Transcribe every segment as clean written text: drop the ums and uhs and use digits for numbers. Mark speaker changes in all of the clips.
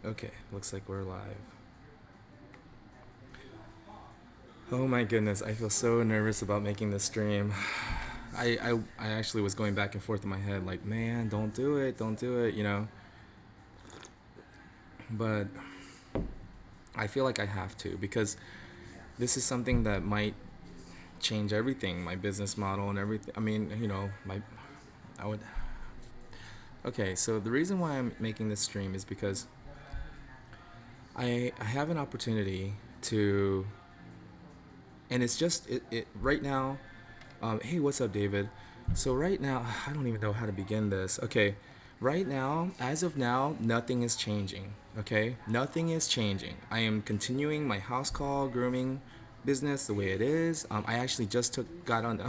Speaker 1: Okay, looks like we're live. Oh my goodness, I feel so nervous about making this stream. I actually was going back and forth in my head, like, man, don't do it, But I feel like I have to because this is something that might change everything, my business model and everything. I mean, I would. Okay, so the reason why I'm making this stream is because I have an opportunity to, and it's just it right now. Hey, what's up, David? So right now, I don't even know how to begin this. Okay, right now, as of now, nothing is changing. Okay, nothing is changing. I am continuing my house call grooming business the way it is. I actually just got on.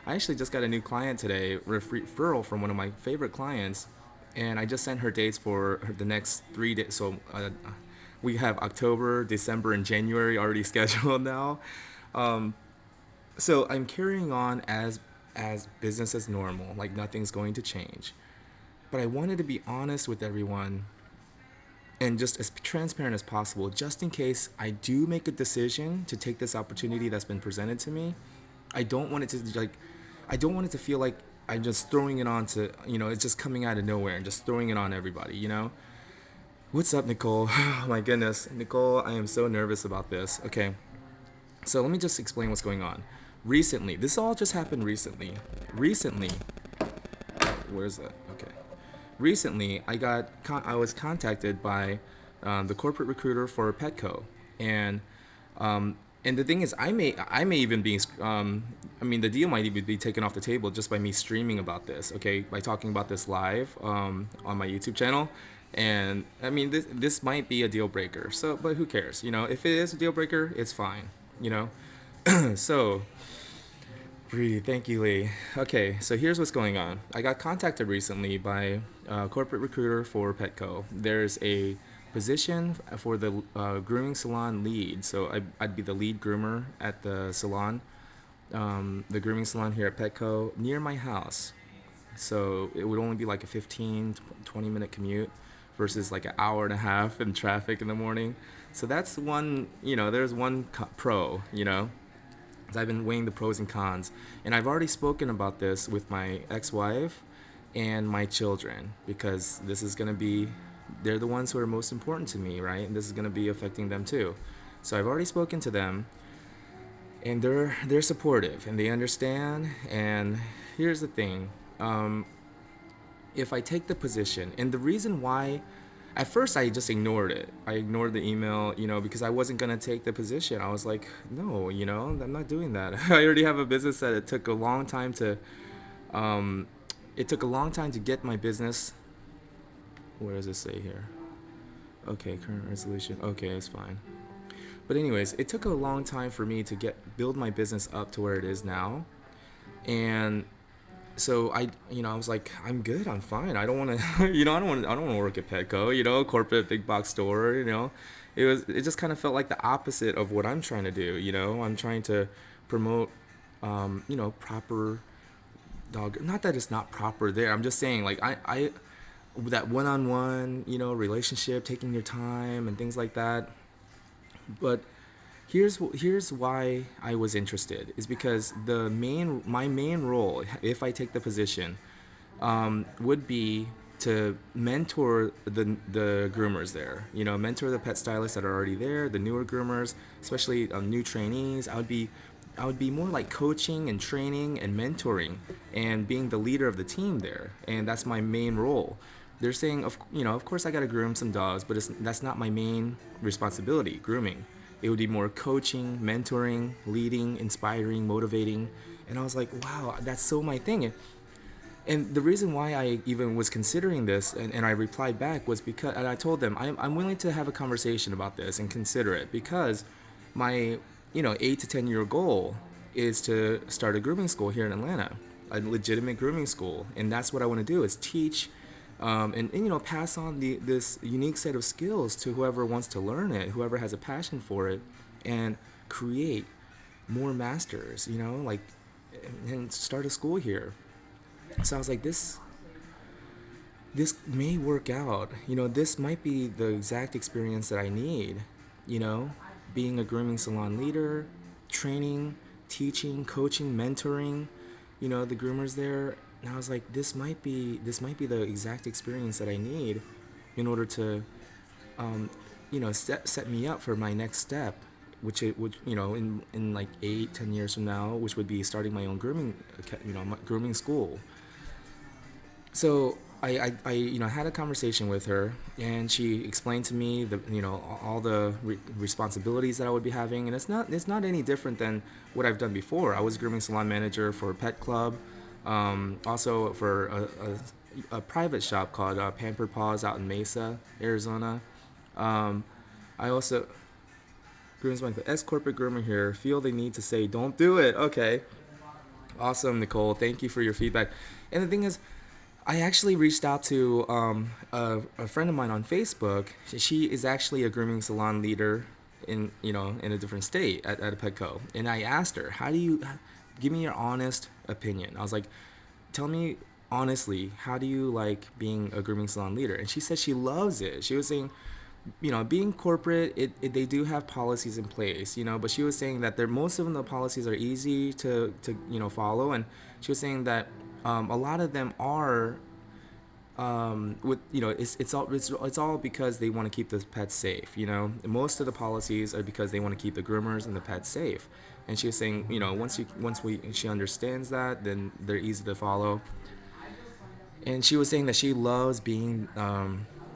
Speaker 1: I actually just got a new client today, referral from one of my favorite clients, and I just sent her dates for the next 3 days. So we have October, December, and January already scheduled now. So I'm carrying on as business as normal, like nothing's going to change. But I wanted to be honest with everyone and just as transparent as possible, just in case I do make a decision to take this opportunity that's been presented to me. I don't want it to I don't want it to feel like I'm just throwing it on to, it's just coming out of nowhere and just throwing it on everybody. What's up, Nicole? Oh my goodness, Nicole, I am so nervous about this. Okay, so let me just explain what's going on. Recently, this all just happened recently. Recently, where's that? Okay. Recently, I was contacted by the corporate recruiter for Petco, and and the thing is, I may even be I mean, the deal might even be taken off the table just by me streaming about this. Okay, by talking about this live on my YouTube channel. And I mean, this might be a deal breaker. So, but who cares? If it is a deal breaker, it's fine. You know, so, breathe. Thank you, Lee. Okay, so here's what's going on. I got contacted recently by a corporate recruiter for Petco. There's a position for the grooming salon lead. So I'd be the lead groomer at the salon, the grooming salon here at Petco near my house. So it would only be like a 15, 20-minute commute versus like an hour and a half in traffic in the morning. So that's one, there's one pro. I've been weighing the pros and cons, and I've already spoken about this with my ex-wife and my children because this is gonna be, they're the ones who are most important to me, right? And this is gonna be affecting them too. So I've already spoken to them, and they're supportive and they understand. And here's the thing: if I take the position, and the reason why, at first I just ignored it. I ignored the email, because I wasn't gonna take the position. I was like, no, I'm not doing that. I already have a business that it took a long time to, it took a long time to get my business. Where does it say here? Okay, current resolution. Okay, it's fine. But anyways, it took a long time for me to build my business up to where it is now, and so I was like, I'm good, I'm fine. I don't want to, I don't want to work at Petco, corporate big box store. It just kind of felt like the opposite of what I'm trying to do. I'm trying to promote, proper dog. Not that it's not proper there. I'm just saying, like, I that one-on-one, relationship, taking your time and things like that. But here's why I was interested is because my main role, if I take the position, would be to mentor the groomers there. Mentor the pet stylists that are already there, the newer groomers, especially new trainees. I would be more like coaching and training and mentoring and being the leader of the team there, and that's my main role. They're saying, of course I gotta groom some dogs, but that's not my main responsibility. Grooming. It would be more coaching, mentoring, leading, inspiring, motivating, and I was like, wow, that's so my thing. And the reason why I even was considering this, and I replied back, was because, and I told them I'm willing to have a conversation about this and consider it because my 8 to 10 year goal is to start a grooming school here in Atlanta, a legitimate grooming school, and that's what I want to do is teach, and pass on this unique set of skills to whoever wants to learn it, whoever has a passion for it, and create more masters, like, and start a school here. So I was like, this. this may work out. This might be the exact experience that I need. You know, being a grooming salon leader, training, teaching, coaching, mentoring, the groomers there. And I was like, this might be the exact experience that I need in order to, set me up for my next step, which it would, in like 8, 10 years from now, which would be starting my own grooming, my grooming school. So I had a conversation with her, and she explained to me all the responsibilities that I would be having, and it's not any different than what I've done before. I was grooming salon manager for a pet club, also for a private shop called Pampered Paws out in Mesa, Arizona. Um, I also groom's like the ex corporate groomer here. Feel the need to say, don't do it. Okay, awesome, Nicole. Thank you for your feedback. And the thing is, I actually reached out to a friend of mine on Facebook. She is actually a grooming salon leader in a different state at a Petco. And I asked her, how do you give me your honest opinion? I was like, tell me honestly, how do you like being a grooming salon leader? And she said she loves it. She was saying, being corporate, they do have policies in place, but she was saying that most of the policies are easy to follow, and she was saying that a lot of them are with it's all because they want to keep the pets safe. Most of the policies are because they want to keep the groomers and the pets safe. And she was saying, she understands that, then they're easy to follow. And she was saying that she loves being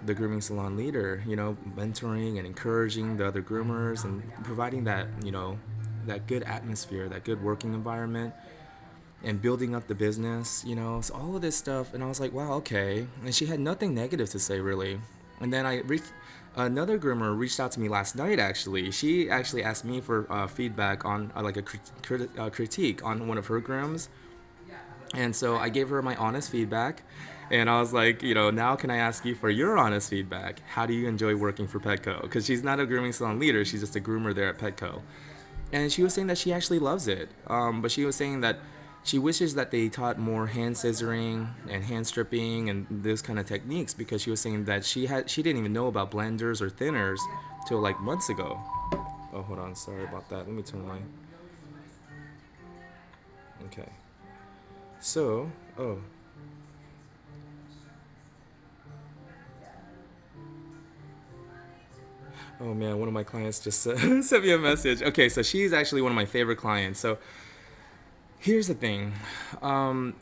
Speaker 1: the grooming salon leader, mentoring and encouraging the other groomers and providing that good atmosphere, that good working environment, and building up the business, so all of this stuff. And I was like, wow, okay. And she had nothing negative to say, really. And then another groomer reached out to me last night, actually. She actually asked me for feedback on like a critique on one of her grooms. And so I gave her my honest feedback. And I was like, now can I ask you for your honest feedback? How do you enjoy working for Petco? Because she's not a grooming salon leader. She's just a groomer there at Petco. And she was saying that she actually loves it. But she was saying that she wishes that they taught more hand scissoring and hand stripping and those kind of techniques, because she was saying that she didn't even know about blenders or thinners till like months ago. Oh, hold on. Sorry about that. Let me turn my... Okay. So, oh man, one of my clients just sent me a message. Okay, so she's actually one of my favorite clients. So here's the thing. I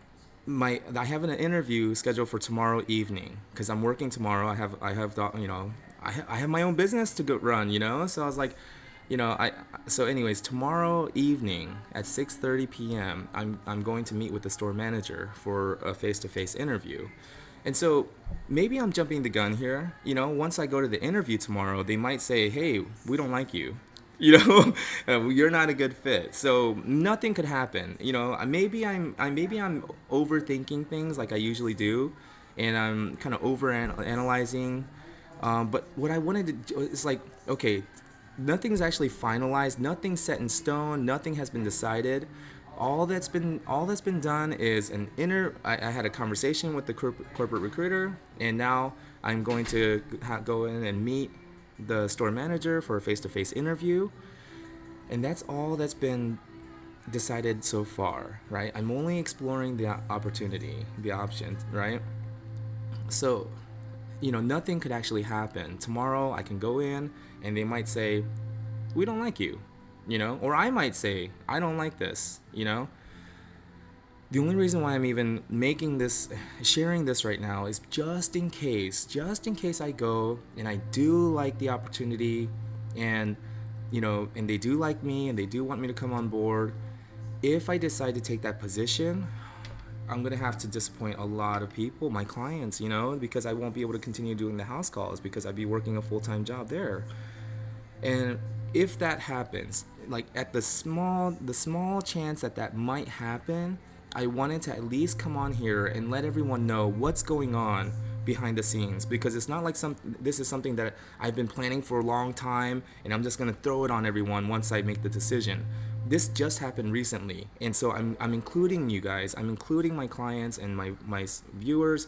Speaker 1: have an interview scheduled for tomorrow evening because I'm working tomorrow. I have my own business to go run. So I was like, so anyways, tomorrow evening at 6:30 p.m. I'm going to meet with the store manager for a face-to-face interview. And so maybe I'm jumping the gun here. Once I go to the interview tomorrow, they might say, hey, we don't like you. You're not a good fit. So nothing could happen. Maybe I'm overthinking things like I usually do, and I'm kind of over analyzing. But what I wanted to do is like, okay, nothing's actually finalized, nothing's set in stone, nothing has been decided. All that's been done is I had a conversation with the corporate recruiter, and now I'm going to go in and meet the store manager for a face-to-face interview, and that's all that's been decided so far, right? I'm only exploring the opportunity, the option, right? So, nothing could actually happen. Tomorrow I can go in and they might say, we don't like you, or I might say, I don't like this. The only reason why I'm even sharing this right now is just in case I go and I do like the opportunity, and and they do like me and they do want me to come on board. If I decide to take that position, I'm gonna have to disappoint a lot of people, my clients, because I won't be able to continue doing the house calls because I'd be working a full-time job there. And if that happens, like at the small chance that might happen, I wanted to at least come on here and let everyone know what's going on behind the scenes, because it's not like this is something that I've been planning for a long time and I'm just going to throw it on everyone once I make the decision. This just happened recently, and so I'm including you guys, I'm including my clients and my viewers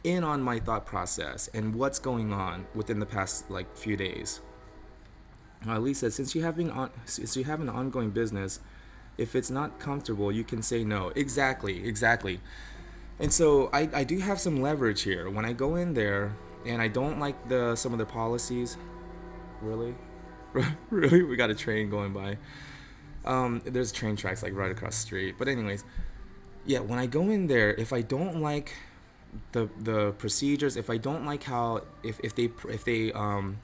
Speaker 1: in on my thought process and what's going on within the past like few days. Lee says, since you have an ongoing business, if it's not comfortable, you can say no. Exactly, exactly. And so I do have some leverage here. When I go in there and I don't like some of the policies, really, really, we got a train going by. There's train tracks like right across the street. But anyways, yeah, when I go in there, if I don't like the procedures, if I don't like how if they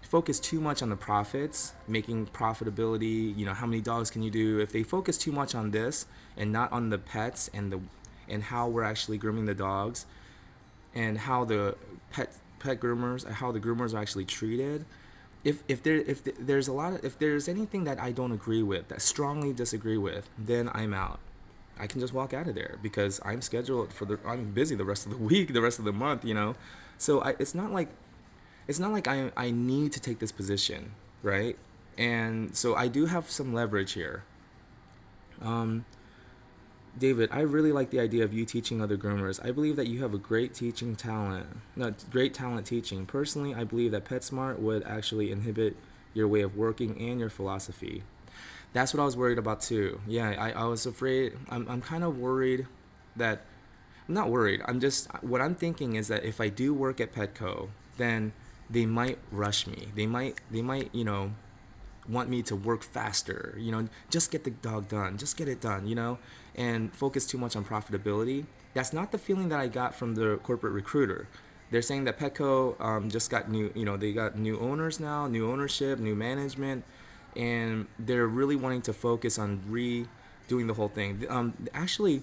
Speaker 1: focus too much on the profits, making profitability, how many dogs can you do, if they focus too much on this and not on the pets and how we're actually grooming the dogs and how the pet groomers, how the groomers are actually treated, if there's anything that I don't agree with, that strongly disagree with, then I'm out. I can just walk out of there because I'm busy the rest of the week, the rest of the month. So it's not like I need to take this position, right? And so I do have some leverage here. David, I really like the idea of you teaching other groomers. I believe that you have a great teaching talent. No, great talent teaching. Personally, I believe that PetSmart would actually inhibit your way of working and your philosophy. That's what I was worried about too. Yeah, I was afraid. I'm kind of worried that. I'm not worried. What I'm thinking is that if I do work at Petco, then they might rush me. They might want me to work faster, just get the dog done, just get it done, and focus too much on profitability. That's not the feeling that I got from the corporate recruiter. They're saying that Petco just got they got new owners now, new ownership, new management, and they're really wanting to focus on redoing the whole thing. Actually,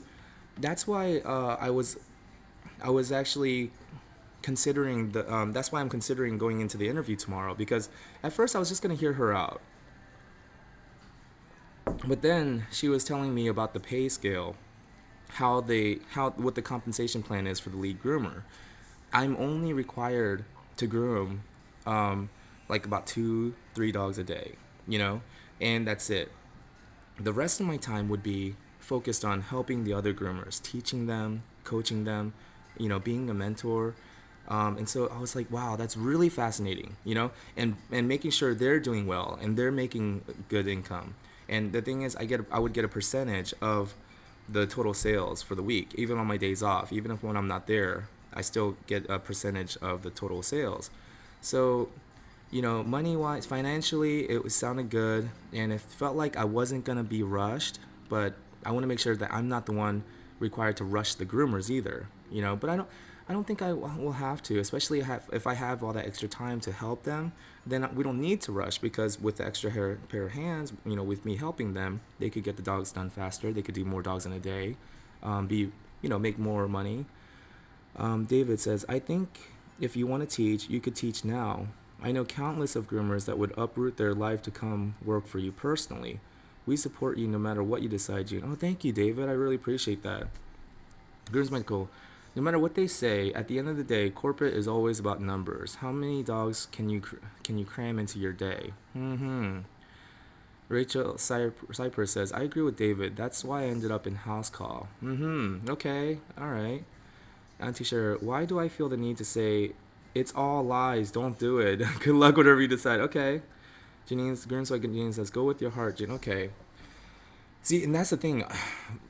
Speaker 1: that's why I was actually considering that's why I'm considering going into the interview tomorrow, because at first I was just gonna hear her out. But then she was telling me about the pay scale, what the compensation plan is for the lead groomer. I'm only required to groom like about 2-3 dogs a day, and that's it. The rest of my time would be focused on helping the other groomers, teaching them, coaching them, being a mentor. And so I was like, wow, that's really fascinating, and making sure they're doing well and they're making good income. And the thing is, I would get a percentage of the total sales for the week, even on my days off. Even if when I'm not there, I still get a percentage of the total sales. So, money wise, financially, it was sounded good, and it felt like I wasn't gonna be rushed. But I want to make sure that I'm not the one required to rush the groomers either. But I don't think I will have to, especially if I have all that extra time to help them. Then we don't need to rush, because with the extra pair of hands, with me helping them, they could get the dogs done faster. They could do more dogs in a day, make more money. David says, I think if you want to teach, you could teach now. I know countless of groomers that would uproot their life to come work for you personally. We support you no matter what you decide. Oh, thank you, David. I really appreciate that. Groomers might go, no matter what they say, at the end of the day, corporate is always about numbers. How many dogs can you cram into your day? Rachel Cypress says, I agree with David. That's why I ended up in house call. Okay. All right. Auntie Sher, why do I feel the need to say, it's all lies, don't do it. Good luck, whatever you decide. Okay. Janine says, go with your heart, Jan. Okay. See, and that's the thing.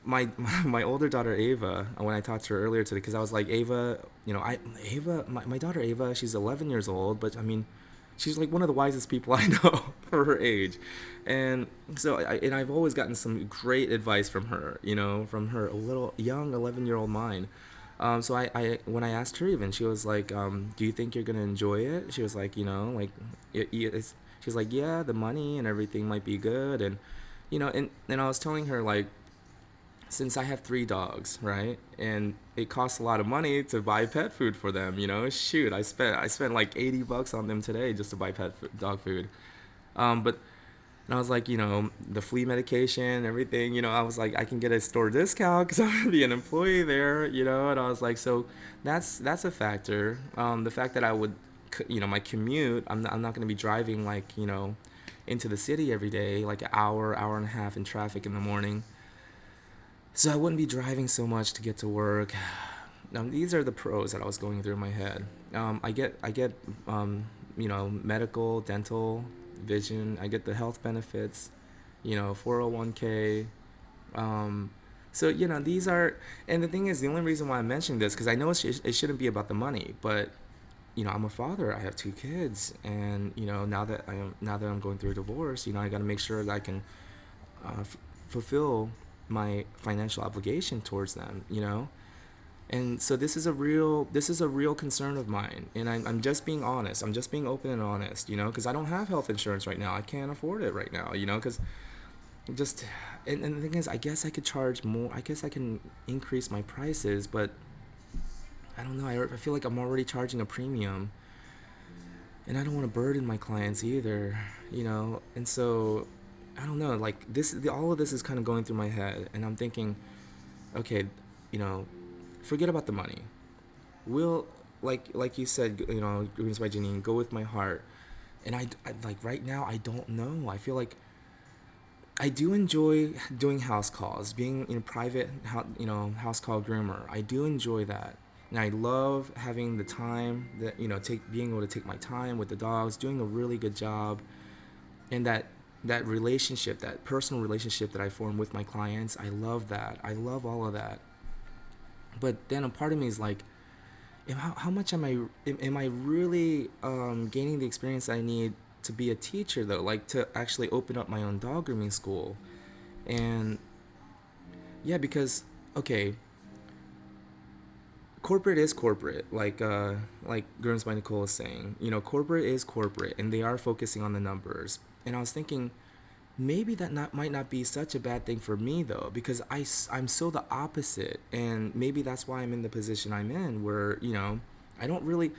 Speaker 1: My older daughter Ava, when I talked to her earlier today, because I was like, Ava, my daughter Ava, she's 11 years old, but I mean, she's like one of the wisest people I know for her age, and so I've always gotten some great advice from her, from her little young 11-year-old mind. So when I asked her, even, she was like, do you think you're gonna enjoy it? She was like, she's like, yeah, the money and everything might be good, and and I was telling her, like, since I have 3 dogs, right, and it costs a lot of money to buy pet food for them, shoot, I spent like $80 on them today just to buy dog food, but and I was like, the flea medication, everything, I was like, I can get a store discount because I'm gonna be an employee there, and I was like, so that's a factor. The fact that I would, my commute, I'm not gonna be driving like, into the city every day, like an hour and a half in traffic in the morning. So I wouldn't be driving so much to get to work. Now these are the pros that I was going through in my head. I get medical, dental, vision. I get the health benefits, 401k. Um, so these are, and the thing is, the only reason why I'm mentioning this because I know it shouldn't be about the money, but I'm a father. I have two kids, and now that I'm going through a divorce, I got to make sure that I can fulfill my financial obligation towards them. And so this is a real concern of mine, and I'm just being honest. I'm just being open and honest, because I don't have health insurance right now. I can't afford it right now, because just and the thing is, I guess I could charge more. I guess I can increase my prices, but I don't know. I feel like I'm already charging a premium, and I don't want to burden my clients either, And so I don't know. Like all of this is kind of going through my head, and I'm thinking, okay, you know, forget about the money. We'll like you said, Greens by Janine, go with my heart. And I like right now I don't know. I feel like I do enjoy doing house calls, being in a private, house call groomer. I do enjoy that, and I love having the time that being able to take my time with the dogs, doing a really good job, and that relationship, that personal relationship that I form with my clients. I love that. I love all of that. But then a part of me is like, how much am I really gaining the experience that I need to be a teacher though, like to actually open up my own dog grooming school? And yeah, because okay, corporate is corporate, like Grooms by Nicole is saying, corporate is corporate, and they are focusing on the numbers. And I was thinking, maybe that might not be such a bad thing for me though, because I'm so the opposite, and maybe that's why I'm in the position I'm in, where I don't really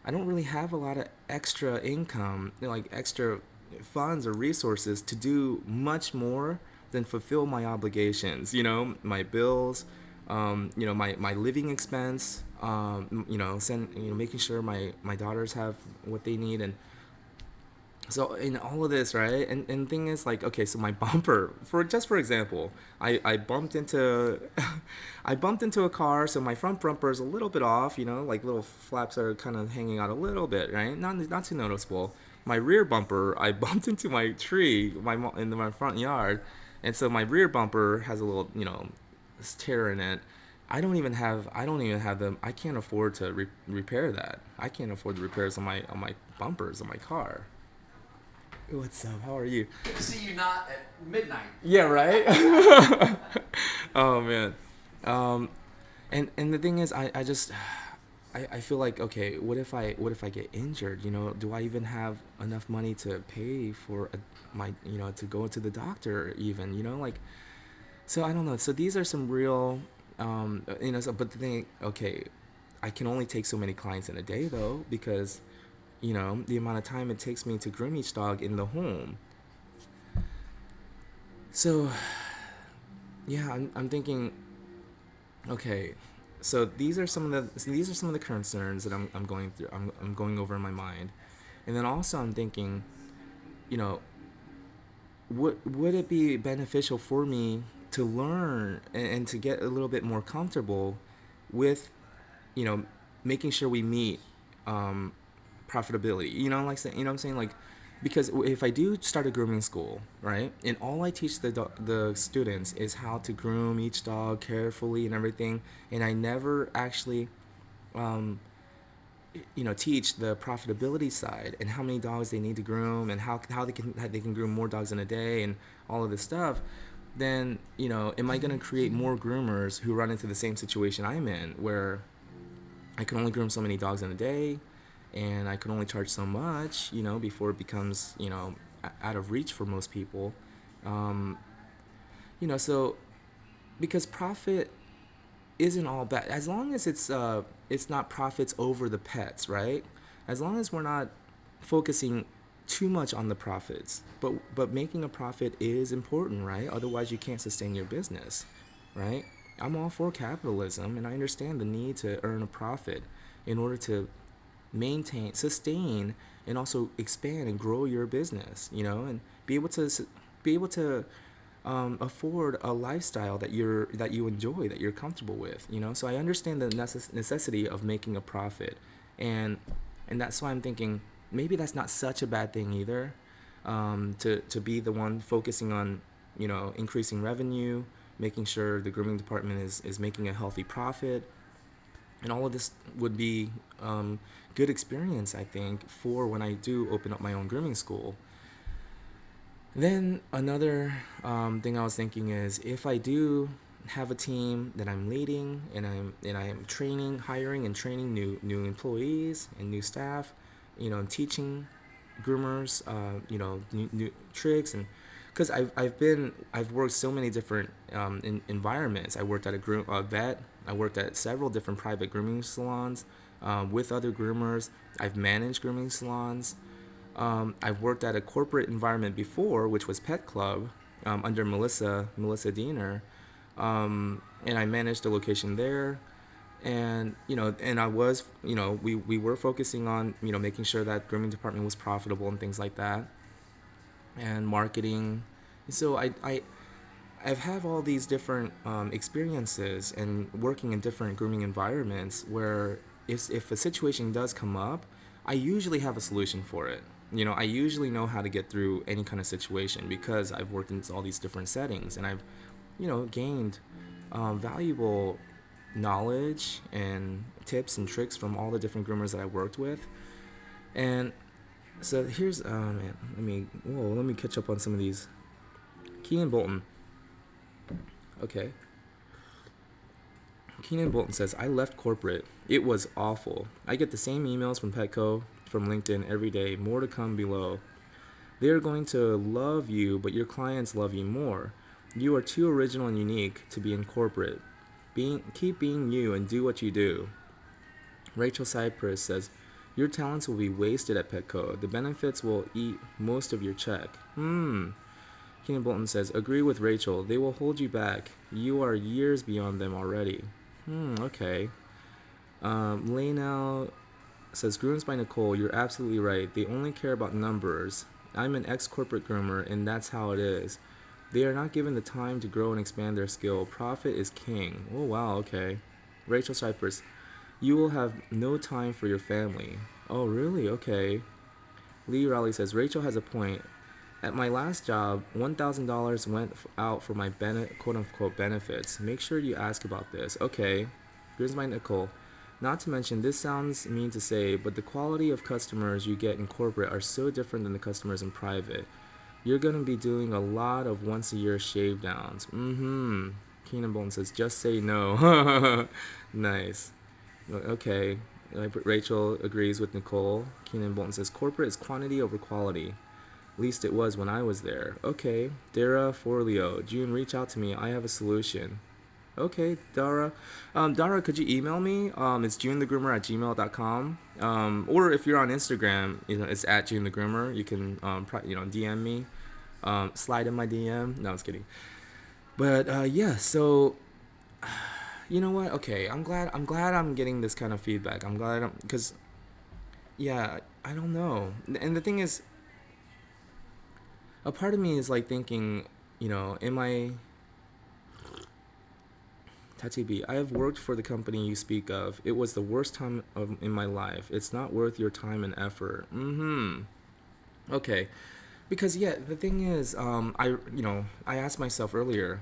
Speaker 1: I don't really have a lot of extra income, like extra funds or resources to do much more than fulfill my obligations, my bills, my living expense, making sure my daughters have what they need. And so in all of this, right? And the thing is, like, okay, so my bumper, for example, I bumped into I bumped into a car, so my front bumper is a little bit off, like little flaps are kind of hanging out a little bit, right? Not too noticeable. My rear bumper, I bumped into my tree, in my front yard, and so my rear bumper has a little, tear in it. I don't even have them. I can't afford to repair that. I can't afford the repairs on my bumpers on my car. What's up? How are you?
Speaker 2: Good to see you not at midnight.
Speaker 1: Yeah, right? Oh man. Um and the thing is, I just I feel like, okay, what if I get injured, do I even have enough money to pay for my, to go to the doctor even, like, so I don't know. So these are some real but the thing, okay, I can only take so many clients in a day though, because the amount of time it takes me to groom each dog in the home. So, yeah, I'm thinking, okay, so these are some of the concerns that I'm going through. I'm going over in my mind, and then also I'm thinking, you know, would it be beneficial for me to learn and to get a little bit more comfortable with, you know, making sure we meet um, profitability. Like what I'm saying, like, because if I do start a grooming school, right, and all I teach the students is how to groom each dog carefully and everything, and I never actually, um, teach the profitability side and how many dogs they need to groom and how they can groom more dogs in a day and all of this stuff, then am I going to create more groomers who run into the same situation I'm in, where I can only groom so many dogs in a day, and I can only charge so much, before it becomes, out of reach for most people. Um, so because profit isn't all bad, as long as it's not profits over the pets, right? As long as we're not focusing too much on the profits, but making a profit is important, right? Otherwise, you can't sustain your business, right? I'm all for capitalism, and I understand the need to earn a profit in order to maintain, sustain, and also expand and grow your business, and be able to afford a lifestyle that you enjoy, that you're comfortable with. So I understand the necessity of making a profit, and that's why I'm thinking maybe that's not such a bad thing either. To be the one focusing on increasing revenue, making sure the grooming department is making a healthy profit, and all of this would be good experience, I think, for when I do open up my own grooming school. Then another thing I was thinking is, if I do have a team that I'm leading, and I am training, hiring and training new employees and new staff, teaching groomers, new tricks, and because I've worked so many different environments. I worked at a vet. I worked at several different private grooming salons with other groomers. I've managed grooming salons. I've worked at a corporate environment before, which was Pet Club, under Melissa Diener, and I managed a location there. And and I was, we were focusing on making sure that grooming department was profitable and things like that, and marketing. So I've had all these different experiences and working in different grooming environments where if a situation does come up, I usually have a solution for it. I usually know how to get through any kind of situation because I've worked in all these different settings, and I've, gained valuable knowledge and tips and tricks from all the different groomers that I worked with. And so here's, man, let me catch up on some of these. Keenan Bolton. Okay. Keenan Bolton says, I left corporate. It was awful. I get the same emails from Petco, from LinkedIn every day. More to come below. They are going to love you, but your clients love you more. You are too original and unique to be in corporate. Keep being you and do what you do. Rachel Cypress says, your talents will be wasted at Petco. The benefits will eat most of your check. Keenan Bolton says, agree with Rachel. They will hold you back. You are years beyond them already. Okay. Laynell says, grooms by Nicole, you're absolutely right. They only care about numbers. I'm an ex-corporate groomer, and that's how it is. They are not given the time to grow and expand their skill. Profit is king. Oh, wow, okay. Rachel Cypress, you will have no time for your family. Oh, really? Okay. Lee Raleigh says, Rachel has a point. At my last job, $1,000 went out for my quote-unquote benefits. Make sure you ask about this. Okay. Here's my Nicole. Not to mention, this sounds mean to say, but the quality of customers you get in corporate are so different than the customers in private. You're going to be doing a lot of once-a-year shave downs. Keenan Bolton says, just say no. Nice. Okay. Rachel agrees with Nicole. Keenan Bolton says, corporate is quantity over quality. At least it was when I was there. Okay. Dara Forleo. June, reach out to me. I have a solution. Okay, Dara. Dara, could you email me? It's junethegroomer@gmail.com. Or if you're on Instagram, it's at junethegroomer. You can, DM me. Slide in my DM. No, I was kidding. But yeah, so you know what? Okay, I'm glad I'm getting this kind of feedback. I'm glad because yeah, I don't know. And the thing is, a part of me is like thinking, am I Tattoo B, I have worked for the company you speak of. It was the worst time in my life. It's not worth your time and effort. Okay. Because yeah, the thing is, I asked myself earlier,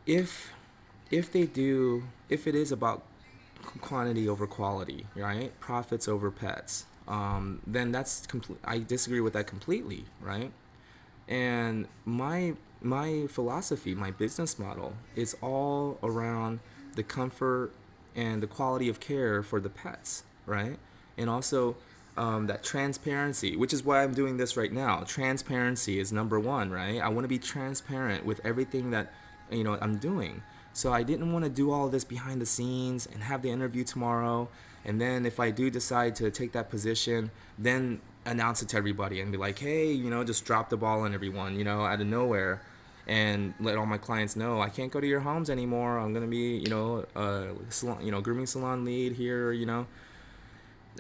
Speaker 1: if if it is about quantity over quality, right? Profits over pets, then that's complete. I disagree with that completely, right? And my philosophy, my business model is all around the comfort and the quality of care for the pets, right? And also that transparency, which is why I'm doing this right now. Transparency is number one, right? I want to be transparent with everything that I'm doing. So I didn't want to do all this behind the scenes and have the interview tomorrow, and then if I do decide to take that position, then announce it to everybody and be like, hey, just drop the ball on everyone, out of nowhere, and let all my clients know I can't go to your homes anymore. I'm gonna be, salon, grooming salon lead here.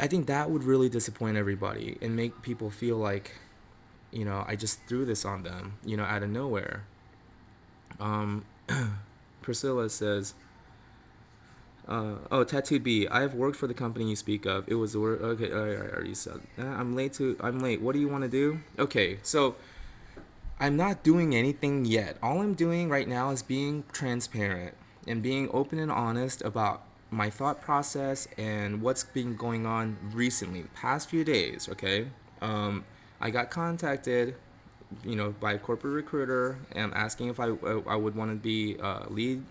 Speaker 1: I think that would really disappoint everybody and make people feel like I just threw this on them, out of nowhere. Um, Priscilla says, oh, Tattooed B, I have worked for the company you speak of. It was the word. Okay, I already said. I'm late. What do you want to do? Okay, so I'm not doing anything yet. All I'm doing right now is being transparent and being open and honest about my thought process and what's been going on recently, the past few days, okay? I got contacted, by a corporate recruiter and asking if I would want to be lead,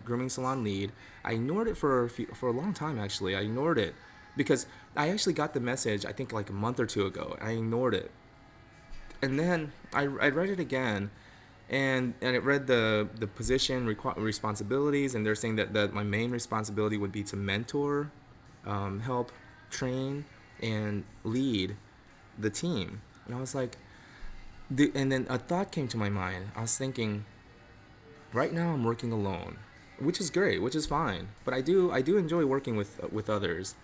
Speaker 1: grooming salon lead. I ignored it for a long time actually. I ignored it because I actually got the message I think like a month or two ago. I ignored it, and then I read it again, and it read the position responsibilities, and they're saying that my main responsibility would be to mentor, help train, and lead the team. And I was like, and then a thought came to my mind. I was thinking, right now I'm working alone, which is great, which is fine, but I do enjoy working with others,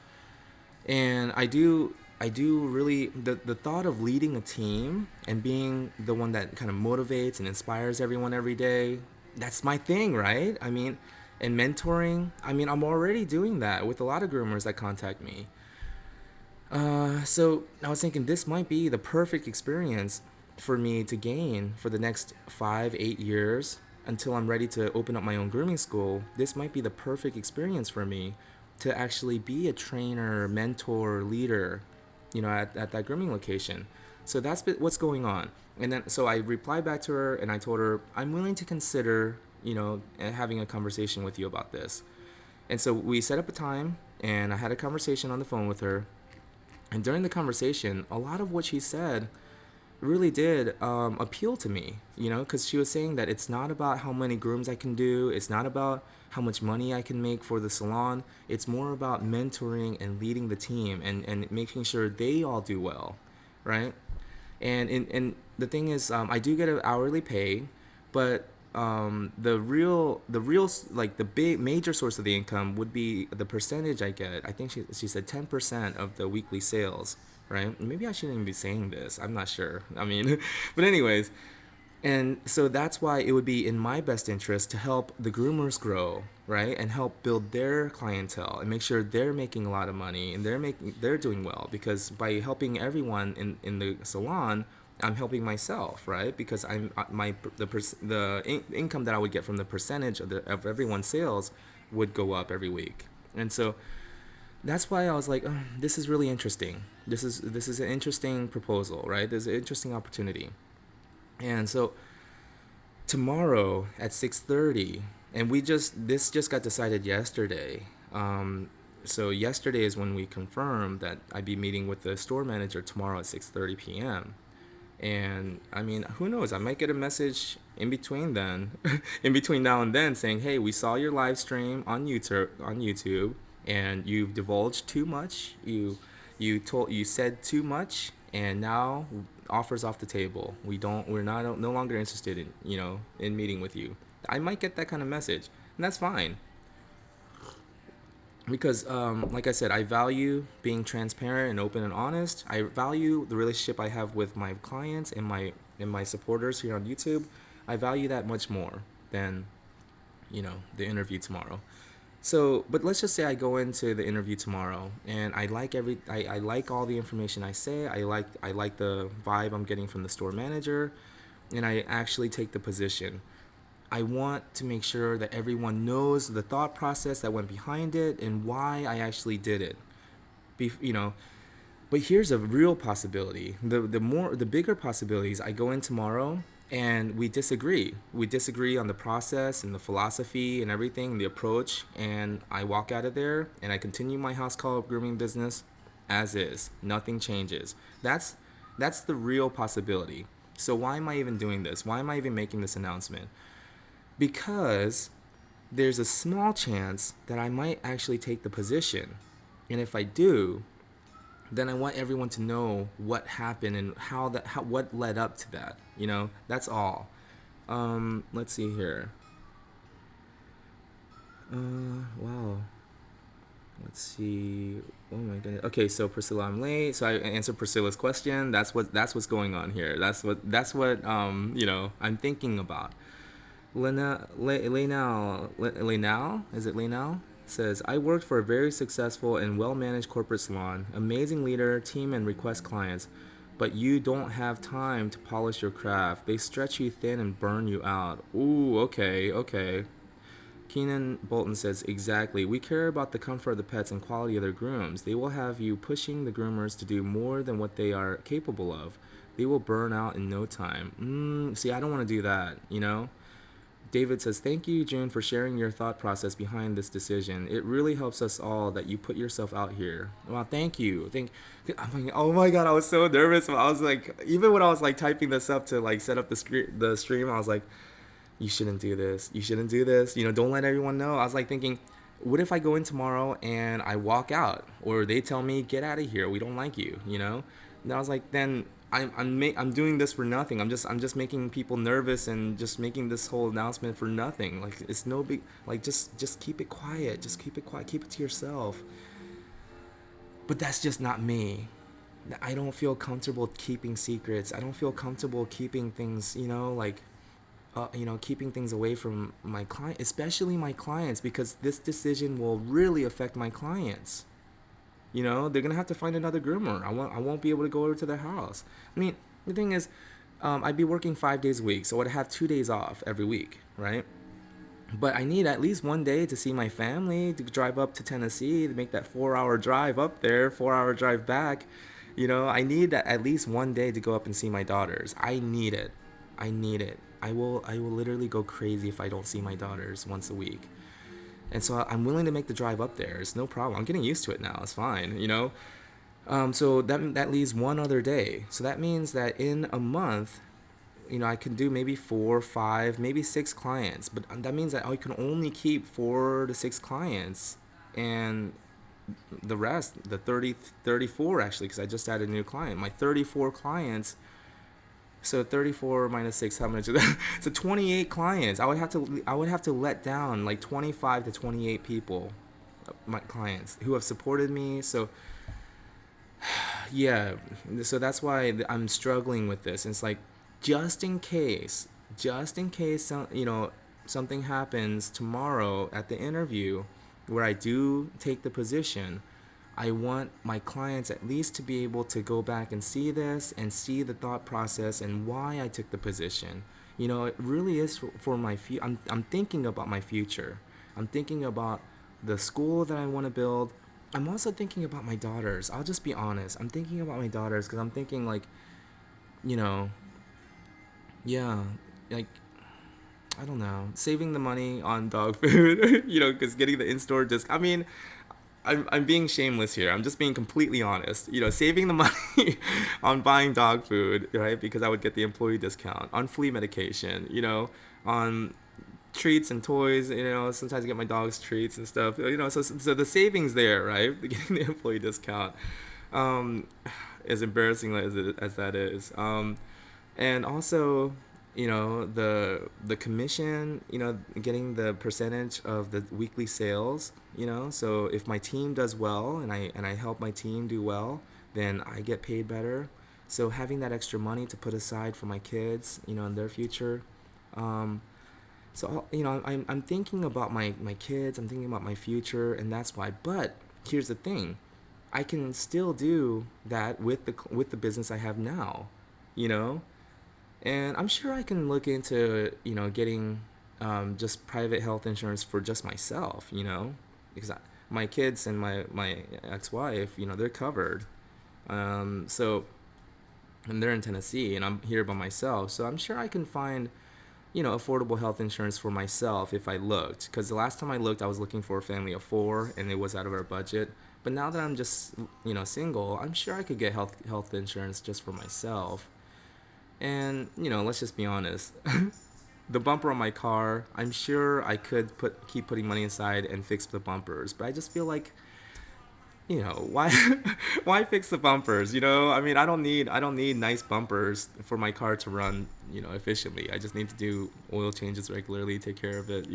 Speaker 1: and I do really the thought of leading a team and being the one that kind of motivates and inspires everyone every day. That's my thing, right? I mean, and mentoring. I mean, I'm already doing that with a lot of groomers that contact me. So I was thinking this might be the perfect experience for me to gain for the next 5, 8 years until I'm ready to open up my own grooming school. This might be the perfect experience for me to actually be a trainer, mentor, leader, at that grooming location. So that's what's going on. And then, so I replied back to her and I told her, I'm willing to consider, having a conversation with you about this. And so we set up a time and I had a conversation on the phone with her. And during the conversation, a lot of what she said really did appeal to me, because she was saying that it's not about how many grooms I can do, it's not about how much money I can make for the salon, it's more about mentoring and leading the team and making sure they all do well, right? And the thing is, I do get an hourly pay, but the real like the big major source of the income would be the percentage I get. I think she said 10% of the weekly sales, right? Maybe I shouldn't even be saying this. I'm not sure. I mean, but anyways, and so that's why it would be in my best interest to help the groomers grow, right? And help build their clientele and make sure they're making a lot of money and they're doing well, because by helping everyone in the salon, I'm helping myself, right? Because I'm my income that I would get from the percentage of everyone's sales would go up every week. And so that's why I was like, oh, this is really interesting. This is an interesting proposal, right? There's an interesting opportunity. And so tomorrow at 6:30, and this just got decided yesterday. So yesterday is when we confirmed that I'd be meeting with the store manager tomorrow at 6:30 p.m. And I mean, who knows? I might get a message in between then, in between now and then, saying, "Hey, we saw your live stream on YouTube, and you've divulged too much. You said too much, and now offers off the table. We're not no longer interested in meeting with you." I might get that kind of message, and that's fine, because like I said, I value being transparent and open and honest. I value the relationship I have with my clients and my supporters here on YouTube. I value that much more than the interview tomorrow. So, but let's just say I go into the interview tomorrow and I like all the information I say. I like the vibe I'm getting from the store manager, and I actually take the position. I want to make sure that everyone knows the thought process that went behind it and why I actually did it. Be, you know, but here's a real possibility. The bigger possibilities. I go in tomorrow and we disagree. We disagree on the process and the philosophy and everything, the approach, and I walk out of there and I continue my house call grooming business as is. Nothing changes. That's the real possibility. So why am I even doing this? Why am I even making this announcement? Because there's a small chance that I might actually take the position. And if I do, then I want everyone to know what happened and what led up to that. That's all. Let's see here. Wow. Let's see. Oh my goodness. Okay, so Priscilla, I'm late. So I answered Priscilla's question. That's what's going on here. That's what I'm thinking about. Lenal, is it Lenal? Says, I worked for a very successful and well managed corporate salon, amazing leader, team, and request clients, but you don't have time to polish your craft. They stretch you thin and burn you out. Ooh, okay, okay. Keenan Bolton says, exactly. We care about the comfort of the pets and quality of their grooms. They will have you pushing the groomers to do more than what they are capable of. They will burn out in no time. See, I don't want to do that, you know? David says, thank you, June, for sharing your thought process behind this decision. It really helps us all that you put yourself out here. Well, thank you. I'm like, oh my God, I was so nervous. I was like, even when I was like typing this up to like set up the stream, I was like, you shouldn't do this. You shouldn't do this. Don't let everyone know. I was like thinking, what if I go in tomorrow and I walk out, or they tell me, get out of here. We don't like you. And I was like, then I'm doing this for nothing. I'm just making people nervous and just making this whole announcement for nothing. Like, it's no big, like, just keep it quiet. Just keep it quiet. Keep it to yourself. But that's just not me. I don't feel comfortable keeping secrets. I don't feel comfortable keeping things, like keeping things away from my client, especially my clients, because this decision will really affect my clients. They're gonna have to find another groomer. I won't be able to go over to their house. I mean, the thing is, I'd be working 5 days a week, so I'd have 2 days off every week, right? But I need at least one day to see my family, to drive up to Tennessee, to make that 4 hour drive up there, 4 hour drive back. I need at least one day to go up and see my daughters. I need it. I need it. I will literally go crazy if I don't see my daughters once a week. And so I'm willing to make the drive up there. It's no problem. I'm getting used to it now. It's fine. So that leaves one other day. So that means that in a month, I can do maybe 4, 5, maybe 6 clients. But that means that I can only keep 4 to 6 clients. And the rest, the 34 actually, because I just added a new client. My 34 clients. So 34 minus 6, how much is that? So 28 clients. I would have to let down like 25 to 28 people, my clients who have supported me. So yeah, so that's why I'm struggling with this. It's like, just in case something happens tomorrow at the interview where I do take the position, I want my clients at least to be able to go back and see this and see the thought process and why I took the position. It really is for my future. I'm thinking about my future. I'm thinking about the school that I want to build. I'm also thinking about my daughters. I'll just be honest. I'm thinking about my daughters because I'm thinking, like, you know, yeah, like, I don't know, saving the money on dog food, because getting the in-store disc. I mean, I'm being shameless here. I'm just being completely honest. Saving the money on buying dog food, right? Because I would get the employee discount on flea medication. On treats and toys. Sometimes I get my dogs treats and stuff. So the savings there, right? Getting the employee discount. Um, as embarrassing as that is. And also, the commission, getting the percentage of the weekly sales. So if my team does well and I help my team do well, then I get paid better. So having that extra money to put aside for my kids, in their future. um, so I'm thinking about my kids. I'm thinking about my future, and that's why. But here's the thing: I can still do that with the business I have now, you know. And I'm sure I can look into getting just private health insurance for just myself, because my kids and my ex-wife, they're covered. So and they're in Tennessee, and I'm here by myself. So I'm sure I can find affordable health insurance for myself if I looked. Because the last time I looked, I was looking for a family of 4, and it was out of our budget. But now that I'm just single, I'm sure I could get health insurance just for myself. And let's just be honest. The bumper on my car, I'm sure I could keep putting money aside and fix the bumpers. But I just feel like, why why fix the bumpers? I mean, I don't need nice bumpers for my car to run, efficiently. I just need to do oil changes regularly, take care of it.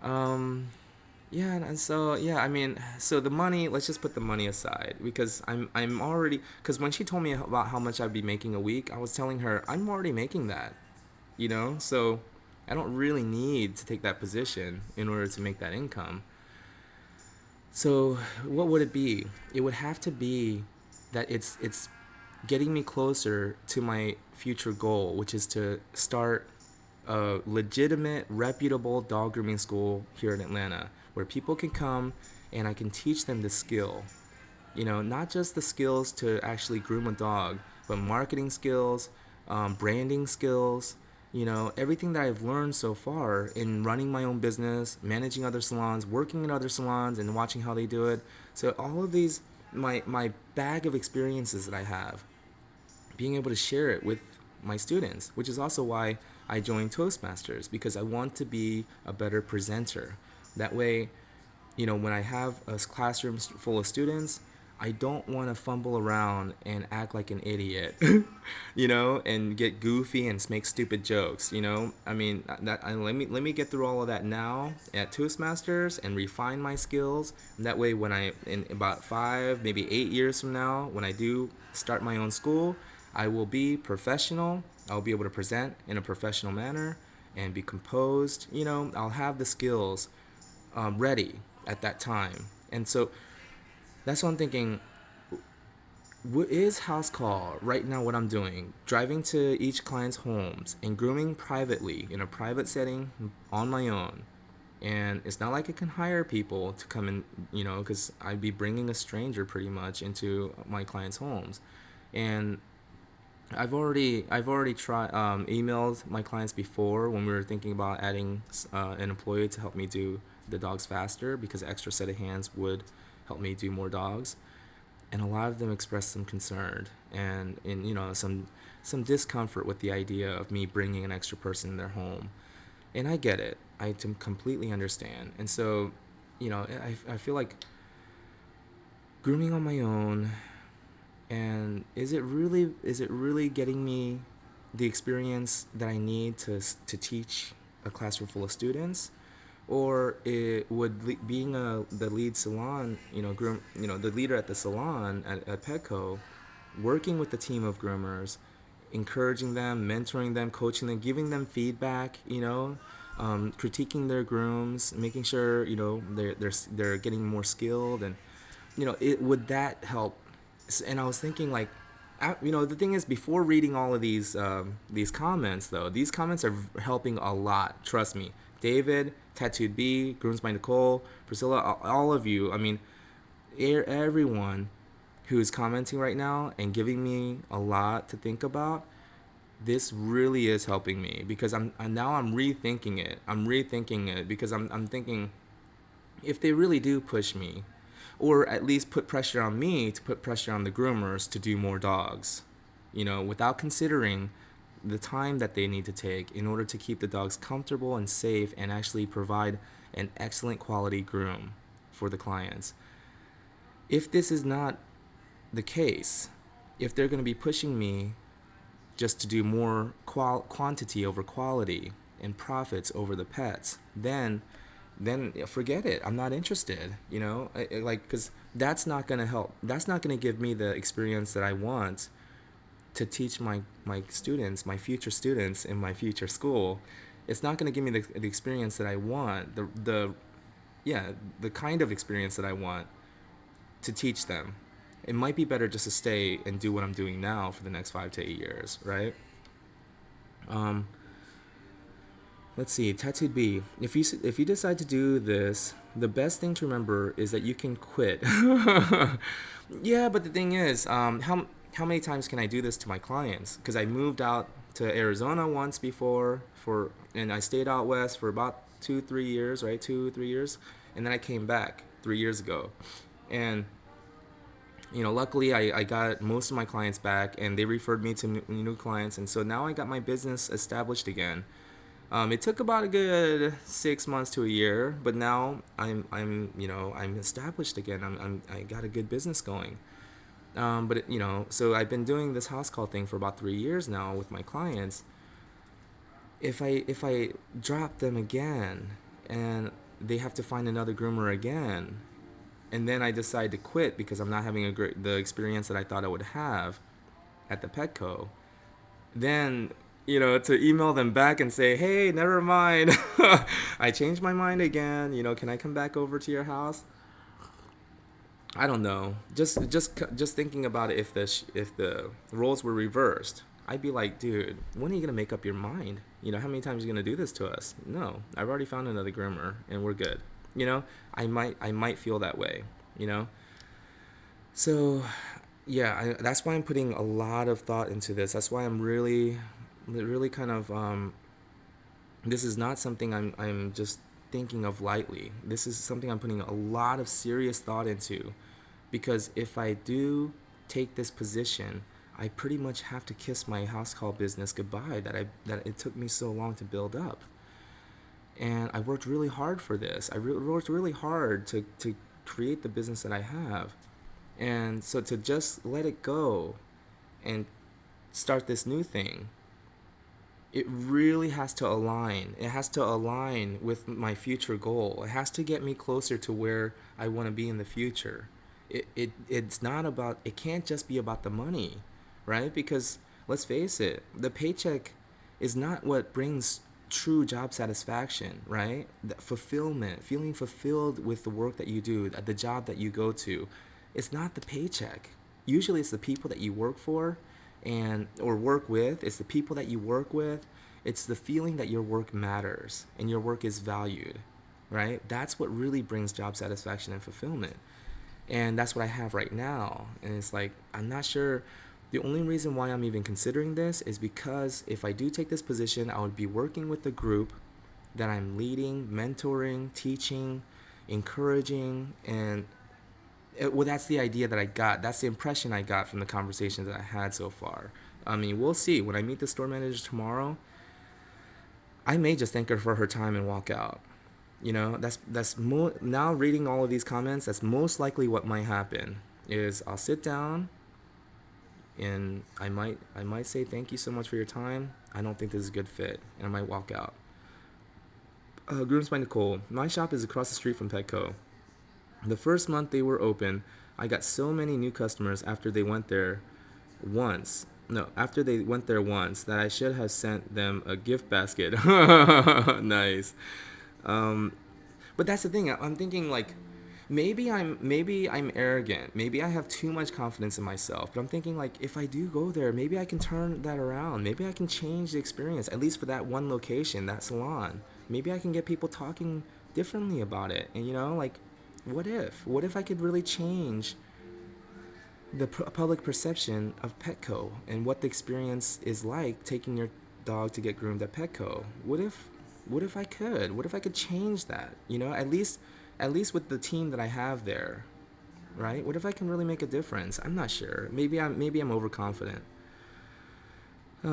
Speaker 1: um Yeah, and so yeah, I mean, so the money, let's just put the money aside because I'm already, because when she told me about how much I'd be making a week, I was telling her I'm already making that, you know? So I don't really need to take that position in order to make that income. So what would it be? It would have to be that it's getting me closer to my future goal, which is to start a legitimate, reputable dog grooming school here in Atlanta where people can come and I can teach them the skill. You know, not just the skills to actually groom a dog, but marketing skills, branding skills, you know, everything that I've learned so far in running my own business, managing other salons, working in other salons, and watching how they do it. So all of these, my bag of experiences that I have, being able to share it with my students, which is also why I joined Toastmasters because I want to be a better presenter. That way, you know, when I have a classroom full of students, I don't want to fumble around and act like an idiot, you know, and get goofy and make stupid jokes, you know. I mean, let me get through all of that now at Toastmasters and refine my skills. And that way, when I in about 5, maybe 8 years from now, when I do start my own school, I will be professional. I'll be able to present in a professional manner and be composed. You know, I'll have the skills ready at that time. And so that's what I'm thinking. What is house call right now? What I'm doing, driving to each client's homes and grooming privately in a private setting on my own. And it's not like I can hire people to come in, you know, because I'd be bringing a stranger pretty much into my clients' homes. And I've already tried emailed my clients before when we were thinking about adding an employee to help me do the dogs faster because an extra set of hands would help me do more dogs. And a lot of them expressed some concern and you know some discomfort with the idea of me bringing an extra person in their home. And I get it. Completely understand. And so, you know, I feel like grooming on my own, and is it really getting me the experience that I need to teach a classroom full of students, or it would being the lead salon, you know, the leader at the salon at Petco, working with the team of groomers, encouraging them, mentoring them, coaching them, giving them feedback, you know, critiquing their grooms, making sure, you know, they're getting more skilled, and you know, it would that help. And I was thinking like, you know, the thing is, before reading all of these comments, though, these comments are helping a lot. Trust me, David, Tattooed B, Grooms by Nicole, Priscilla, all of you. I mean, everyone who's commenting right now and giving me a lot to think about. This really is helping me because I'm rethinking it. I'm rethinking it because I'm thinking, if they really do push me, or at least put pressure on me to put pressure on the groomers to do more dogs, you know, without considering the time that they need to take in order to keep the dogs comfortable and safe and actually provide an excellent quality groom for the clients. If this is not the case, if they're going to be pushing me just to do more quantity over quality and profits over the pets, then forget it. I'm not interested. You know, like, because that's not gonna help. That's not gonna give me the experience that I want to teach my students, my future students in my future school. It's not gonna give me the experience that I want. The yeah, the kind of experience that I want to teach them. It might be better just to stay and do what I'm doing now for the next 5 to 8 years, right? Um, Let's see, Tattooed B. If you decide to do this, the best thing to remember is that you can quit. Yeah, but the thing is, how many times can I do this to my clients? Because I moved out to Arizona once before and I stayed out west for about 2 3 years, right? 2 3 years, and then I came back 3 years ago, and you know, luckily I got most of my clients back, and they referred me to new clients, and so now I got my business established again. It took about a good 6 months to a year, but now I'm established again. I got a good business going. But you know, so I've been doing this house call thing for about 3 years now with my clients. If I drop them again, and they have to find another groomer again. And then I decide to quit because I'm not having the experience that I thought I would have at the Petco. Then, to email them back and say, hey, never mind. I changed my mind again. Can I come back over to your house? I don't know. Just thinking about it, if the roles were reversed, I'd be like, dude, when are you gonna make up your mind? How many times are you gonna do this to us? No, I've already found another groomer, and we're good. I might feel that way. You know. So, yeah, that's why I'm putting a lot of thought into this. That's why I'm really, really kind of. This is not something I'm just thinking of lightly. This is something I'm putting a lot of serious thought into, because if I do take this position, I pretty much have to kiss my house call business goodbye that it took me so long to build up. And I worked really hard for this. Worked really hard to create the business that I have. And so to just let it go and start this new thing, it really has to align. It has to align with my future goal. It has to get me closer to where I want to be in the future. It's not about, it can't just be about the money, right? Because let's face it, the paycheck is not what brings true job satisfaction, right? The fulfillment, feeling fulfilled with the work that you do, the job that you go to. It's not the paycheck. Usually it's the people that you work for or work with. It's the people that you work with. It's the feeling that your work matters and your work is valued, right? That's what really brings job satisfaction and fulfillment. And that's what I have right now. And it's like, I'm not sure. The only reason why I'm even considering this is because if I do take this position, I would be working with the group that I'm leading, mentoring, teaching, encouraging, and well, that's the idea that I got. That's the impression I got from the conversations that I had so far. I mean, we'll see. When I meet the store manager tomorrow, I may just thank her for her time and walk out. Now reading all of these comments, that's most likely what might happen. Is I'll sit down and I might say thank you so much for your time. I don't think this is a good fit, and I might walk out. Grooms by Nicole. My shop is across the street from Petco. The first month they were open, I got so many new customers after they went there once. No, after they went there once, that I should have sent them a gift basket. Nice. But that's the thing. I'm thinking like, maybe I'm arrogant. Maybe I have too much confidence in myself. But I'm thinking like, if I do go there, maybe I can turn that around. Maybe I can change the experience, at least for that one location, that salon. Maybe I can get people talking differently about it. And like, what if I could really change the public perception of Petco and what the experience is like taking your dog to get groomed at Petco? What if I could? What if I could change that? At least with the team that I have there, right? What if I can really make a difference? I'm not sure. Maybe I'm overconfident.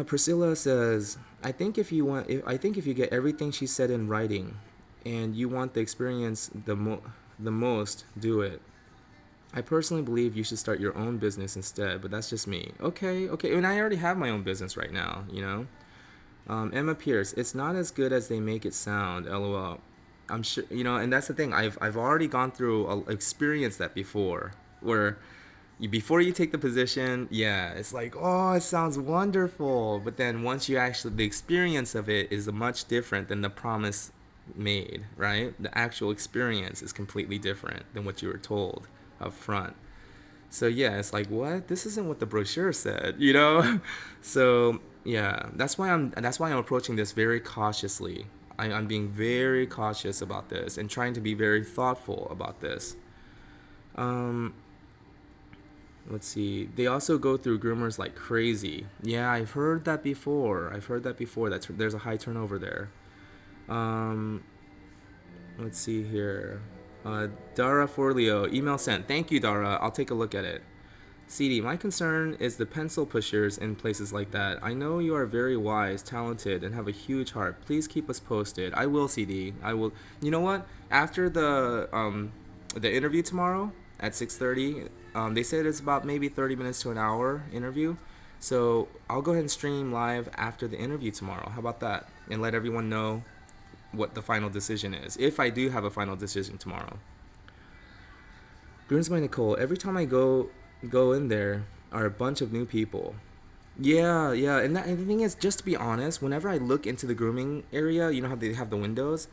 Speaker 1: Priscilla says, I think if you get everything she said in writing, and you want the experience the most, do it. I personally believe you should start your own business instead, but that's just me. Okay. And I already have my own business right now. Emma Pierce, it's not as good as they make it sound. LOL. I'm sure, and that's the thing. I've already gone through experienced that before, where before you take the position, yeah, it's like, oh, it sounds wonderful, but then once you actually, the experience of it is much different than the promise made, right? The actual experience is completely different than what you were told up front. So yeah, it's like, what? This isn't what the brochure said. So yeah, that's why I'm approaching this very cautiously. I'm being very cautious about this and trying to be very thoughtful about this. Um, let's see. They also go through groomers like crazy. Yeah, I've heard that before. There's a high turnover there. Um, let's see here. Dara Forleo, email sent. Thank you, Dara. I'll take a look at it. CD, my concern is the pencil pushers in places like that. I know you are very wise, talented, and have a huge heart. Please keep us posted. I will, CD. I will. You know what? After the interview tomorrow at 6:30, they said it's about maybe 30 minutes to an hour interview. So I'll go ahead and stream live after the interview tomorrow. How about that? And let everyone know what the final decision is, if I do have a final decision tomorrow. Grooms by Nicole. Every time I go in there are a bunch of new people. Yeah, yeah, and the thing is, just to be honest, whenever I look into the grooming area, you know how they have the windows,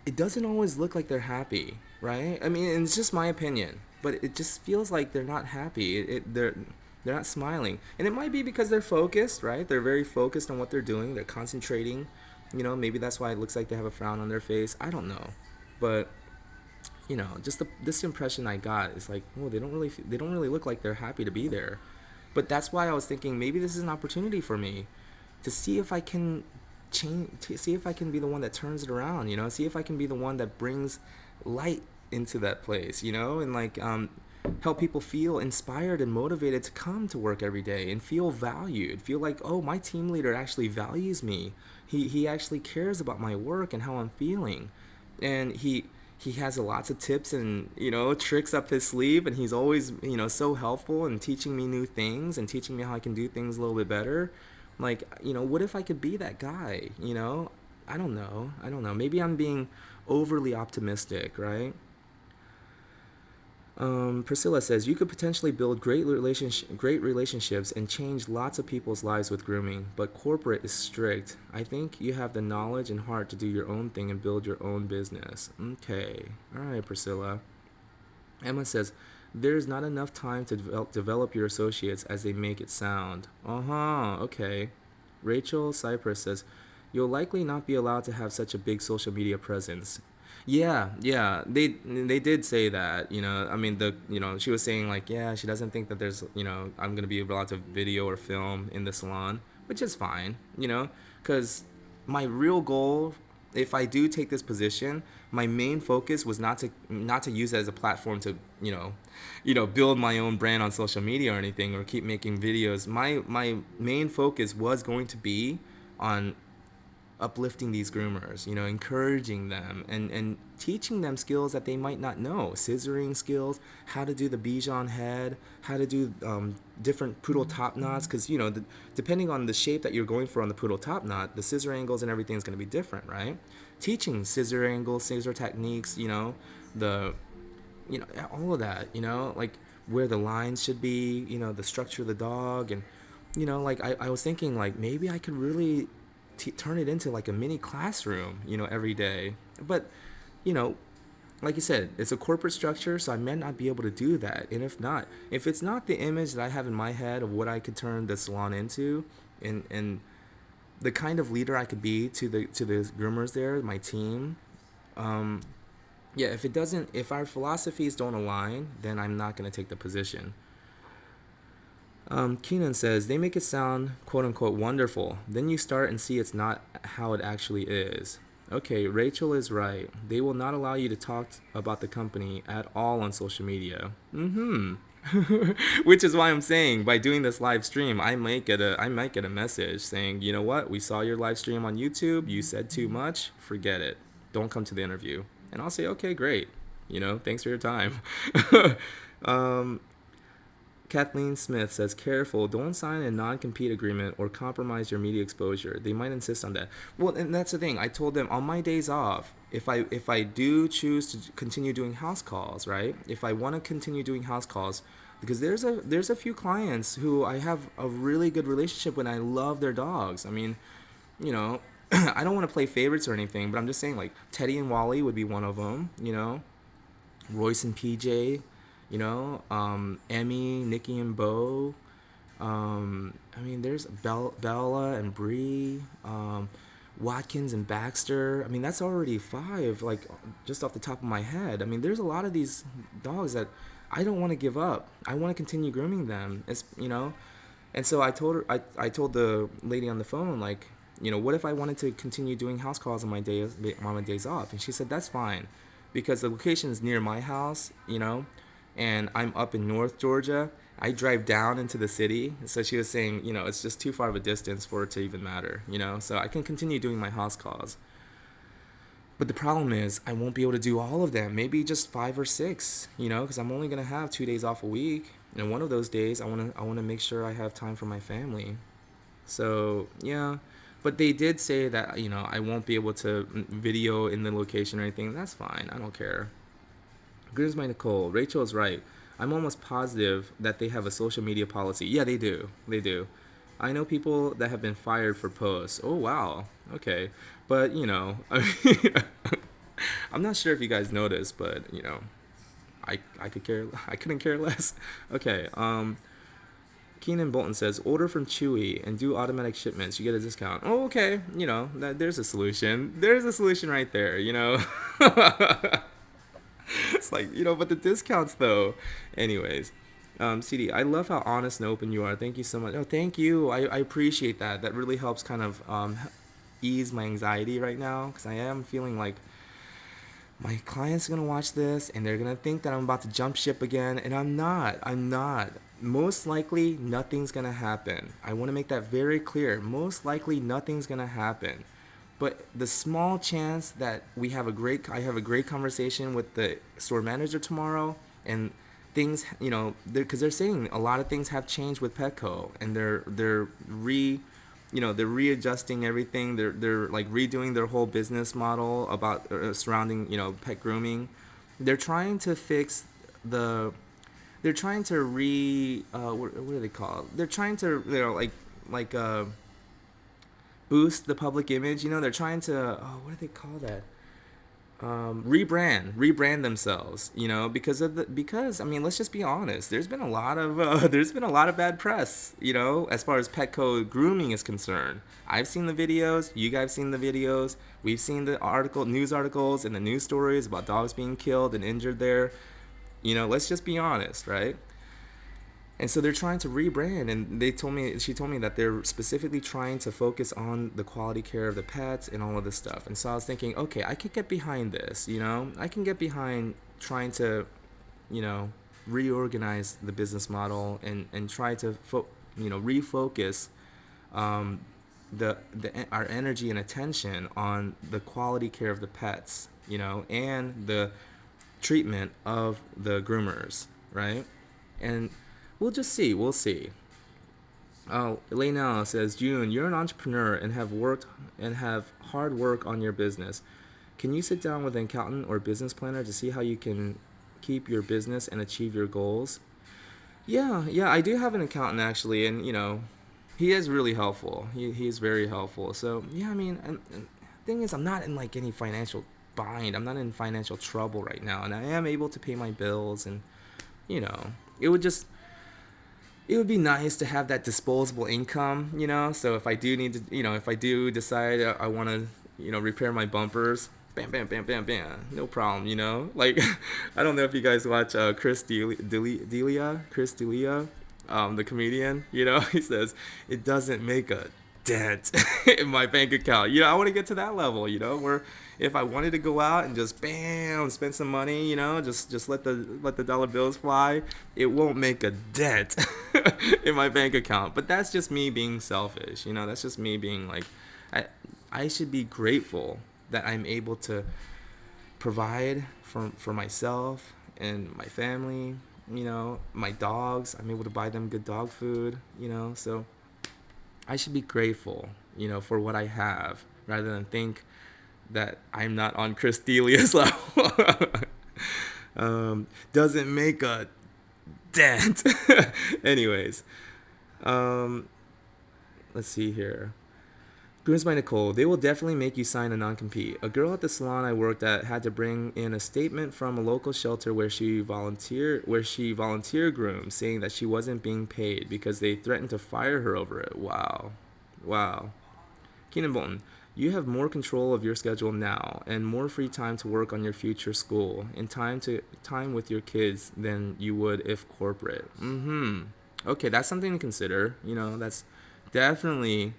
Speaker 1: it doesn't always look like they're happy, right? I mean, and it's just my opinion, but it just feels like they're not happy. They're not smiling, and it might be because they're focused, right? They're very focused on what they're doing. They're concentrating. You know, maybe that's why it looks like they have a frown on their face. I don't know, but you know, just this impression I got is like, oh, they don't really look like they're happy to be there. But that's why I was thinking maybe this is an opportunity for me to see if I can change, to see if I can be the one that turns it around, you know, see if I can be the one that brings light into that place, you know, and like help people feel inspired and motivated to come to work every day and feel valued, feel like, oh, my team leader actually values me. He actually cares about my work and how I'm feeling. And he has lots of tips and, you know, tricks up his sleeve, and he's always, you know, so helpful and teaching me new things and teaching me how I can do things a little bit better. Like, you know, what if I could be that guy, you know? I don't know, maybe I'm being overly optimistic, right? Priscilla says you could potentially build great relationships and change lots of people's lives with grooming, but corporate is strict. I think you have the knowledge and heart to do your own thing and build your own business. Okay, all right, Priscilla. Emma says there's not enough time to develop your associates as they make it sound. Okay. Rachel Cypress says you'll likely not be allowed to have such a big social media presence. Yeah, yeah, they did say that. You know, I mean, she was saying like, yeah, she doesn't think that there's, you know, I'm gonna be allowed to video or film in the salon, which is fine. You know, because my real goal, if I do take this position, my main focus was not to use it as a platform to, build my own brand on social media or anything, or keep making videos. My main focus was going to be on uplifting these groomers, you know, encouraging them and teaching them skills that they might not know. Scissoring skills, how to do the Bichon head, how to do different poodle top knots, because, you know, depending on the shape that you're going for on the poodle top knot, the scissor angles and everything is going to be different, right? Teaching scissor angles, scissor techniques, you know, all of that, you know, like where the lines should be, you know, the structure of the dog. And, you know, like I was thinking like maybe I could really turn it into like a mini classroom, you know, every day. But, you know, like you said, it's a corporate structure, so I may not be able to do that. And if it's not the image that I have in my head of what I could turn the salon into, and the kind of leader I could be to the groomers there, my team, yeah, if our philosophies don't align, then I'm not going to take the position. Keenan says, they make it sound quote unquote wonderful. Then you start and see it's not how it actually is. Okay, Rachel is right. They will not allow you to talk about the company at all on social media. Which is why I'm saying by doing this live stream, I might get a message saying, you know what, we saw your live stream on YouTube. You said too much. Forget it. Don't come to the interview. And I'll say, okay, great. You know, thanks for your time. Kathleen Smith says, careful, don't sign a non-compete agreement or compromise your media exposure. They might insist on that. Well, and that's the thing. I told them on my days off, if I do choose to continue doing house calls, right? If I want to continue doing house calls, because there's a few clients who I have a really good relationship with and I love their dogs. I mean, you know, I don't want to play favorites or anything, but I'm just saying like Teddy and Wally would be one of them, you know, Royce and PJ, you know, Emmy, Nikki and Bo. I mean, there's Bella and Bree, Watkins and Baxter. I mean, that's already 5, like, just off the top of my head. I mean, there's a lot of these dogs that I don't want to give up. I want to continue grooming them. It's, you know, and so I told her, I told the lady on the phone, like, you know, what if I wanted to continue doing house calls on my days off? And she said, that's fine, because the location is near my house, you know, and I'm up in North Georgia. I drive down into the city. So she was saying, you know, it's just too far of a distance for it to even matter, you know, so I can continue doing my house calls. But the problem is I won't be able to do all of them, maybe just 5 or 6, you know, because I'm only going to have 2 days off a week. And one of those days I want to make sure I have time for my family. So, yeah, But they did say that, I won't be able to video in the location or anything. That's fine. I don't care. Here's my Nicole. Rachel is right. I'm almost positive that they have a social media policy. Yeah, they do. They do. I know people that have been fired for posts. Oh, wow. Okay. But, I'm not sure if you guys noticed, but, I couldn't care less. Okay. Keenan Bolton says, order from Chewy and do automatic shipments. You get a discount. Oh, okay. There's a solution. There's a solution right there. It's like, but the discounts though. Anyways, CD, I love how honest and open you are. Thank you so much. Oh, thank you. I appreciate that. That really helps kind of ease my anxiety right now, because I am feeling like my client's gonna watch this and they're gonna think that I'm about to jump ship again, and I'm not. I'm not. Most likely, nothing's gonna happen. I want to make that very clear. Most likely, nothing's gonna happen. But the small chance that I have a great conversation with the store manager tomorrow, and things, because they're saying a lot of things have changed with Petco, and they're readjusting everything. They're like redoing their whole business model about surrounding pet grooming. They're trying to fix the. They're trying to what do they call it? They're trying to like boost the public image. They're trying to what do they call that? Rebrand themselves. Because I mean, let's just be honest. There's been a lot of bad press. As far as Petco grooming is concerned. I've seen the videos. You guys seen the videos. We've seen the news articles and the news stories about dogs being killed and injured there. Let's just be honest, right? And so they're trying to rebrand, and she told me that they're specifically trying to focus on the quality care of the pets and all of this stuff. And so I was thinking, okay, I could get behind this, I can get behind trying to, reorganize the business model and try to, refocus our energy and attention on the quality care of the pets, and the treatment of the groomers, right? And we'll just see. We'll see. Elena says, June, you're an entrepreneur and have hard work on your business. Can you sit down with an accountant or business planner to see how you can keep your business and achieve your goals? Yeah, I do have an accountant actually, and he is really helpful. He is very helpful. So yeah, I mean, and thing is, I'm not in like any financial bind. I'm not in financial trouble right now, and I am able to pay my bills, and it would be nice to have that disposable income, so if I do need to, if I do decide I want to, repair my bumpers, bam, bam, bam, bam, bam, no problem, like, I don't know if you guys watch Chris D'Elia, the comedian, he says, it doesn't make a dent in my bank account. I want to get to that level, where if I wanted to go out and just bam spend some money, just let the dollar bills fly, it won't make a dent in my bank account. But that's just me being selfish, that's just me being like, I should be grateful that I'm able to provide for myself and my family, my dogs. I'm able to buy them good dog food, so I should be grateful, for what I have, rather than think that I'm not on Chris D'Elia's level. Doesn't make a dent. Anyways, let's see here. Grooms by Nicole. They will definitely make you sign a non-compete. A girl at the salon I worked at had to bring in a statement from a local shelter where she volunteer groomed, saying that she wasn't being paid because they threatened to fire her over it. Wow. Keenan Bolton. You have more control of your schedule now and more free time to work on your future school and time with your kids than you would if corporate. Okay, that's something to consider. That's definitely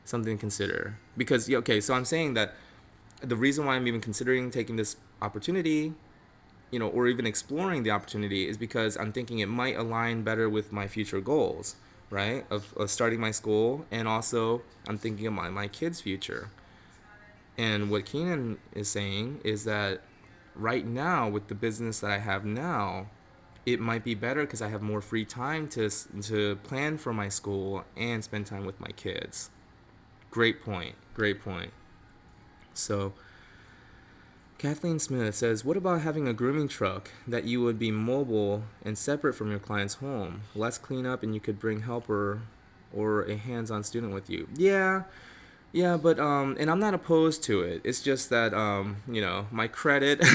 Speaker 1: something to consider. Because, okay, so I'm saying that the reason why I'm even considering taking this opportunity, or even exploring the opportunity, is because I'm thinking it might align better with my future goals, right? Of starting my school, and also I'm thinking of my kids' future. And what Keenan is saying is that right now, with the business that I have now, it might be better because I have more free time to plan for my school and spend time with my kids. Great point. Great point. So Kathleen Smith says, what about having a grooming truck that you would be mobile and separate from your client's home? Less cleanup and you could bring helper or a hands-on student with you. Yeah, yeah, but and I'm not opposed to it. It's just that my credit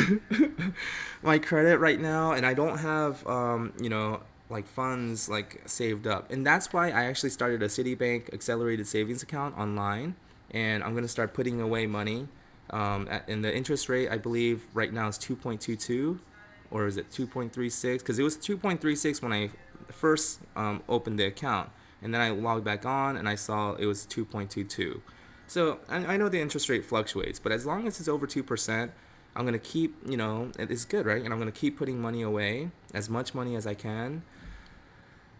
Speaker 1: my credit right now, and I don't have like funds like saved up. And that's why I actually started a Citibank accelerated savings account online, and I'm going to start putting away money. And the interest rate, I believe right now is 2.22, or is it 2.36? Because it was 2.36 when I first opened the account, and then I logged back on and I saw it was 2.22. So I know the interest rate fluctuates, but as long as it's over 2%, I'm gonna keep, it's good, right? And I'm gonna keep putting money away, as much money as I can,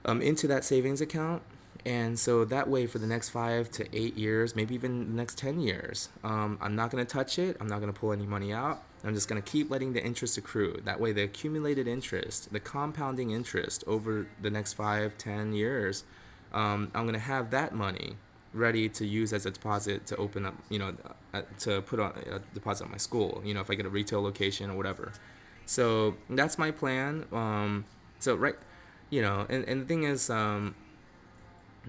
Speaker 1: into that savings account. And so that way, for the next 5 to 8 years, maybe even the next 10 years, I'm not gonna touch it. I'm not gonna pull any money out. I'm just gonna keep letting the interest accrue. That way, the accumulated interest, the compounding interest over the next 5, 10 years, I'm gonna have that money ready to use as a deposit to open up, to put on a deposit on my school, if I get a retail location or whatever. So that's my plan. So right, and the thing is,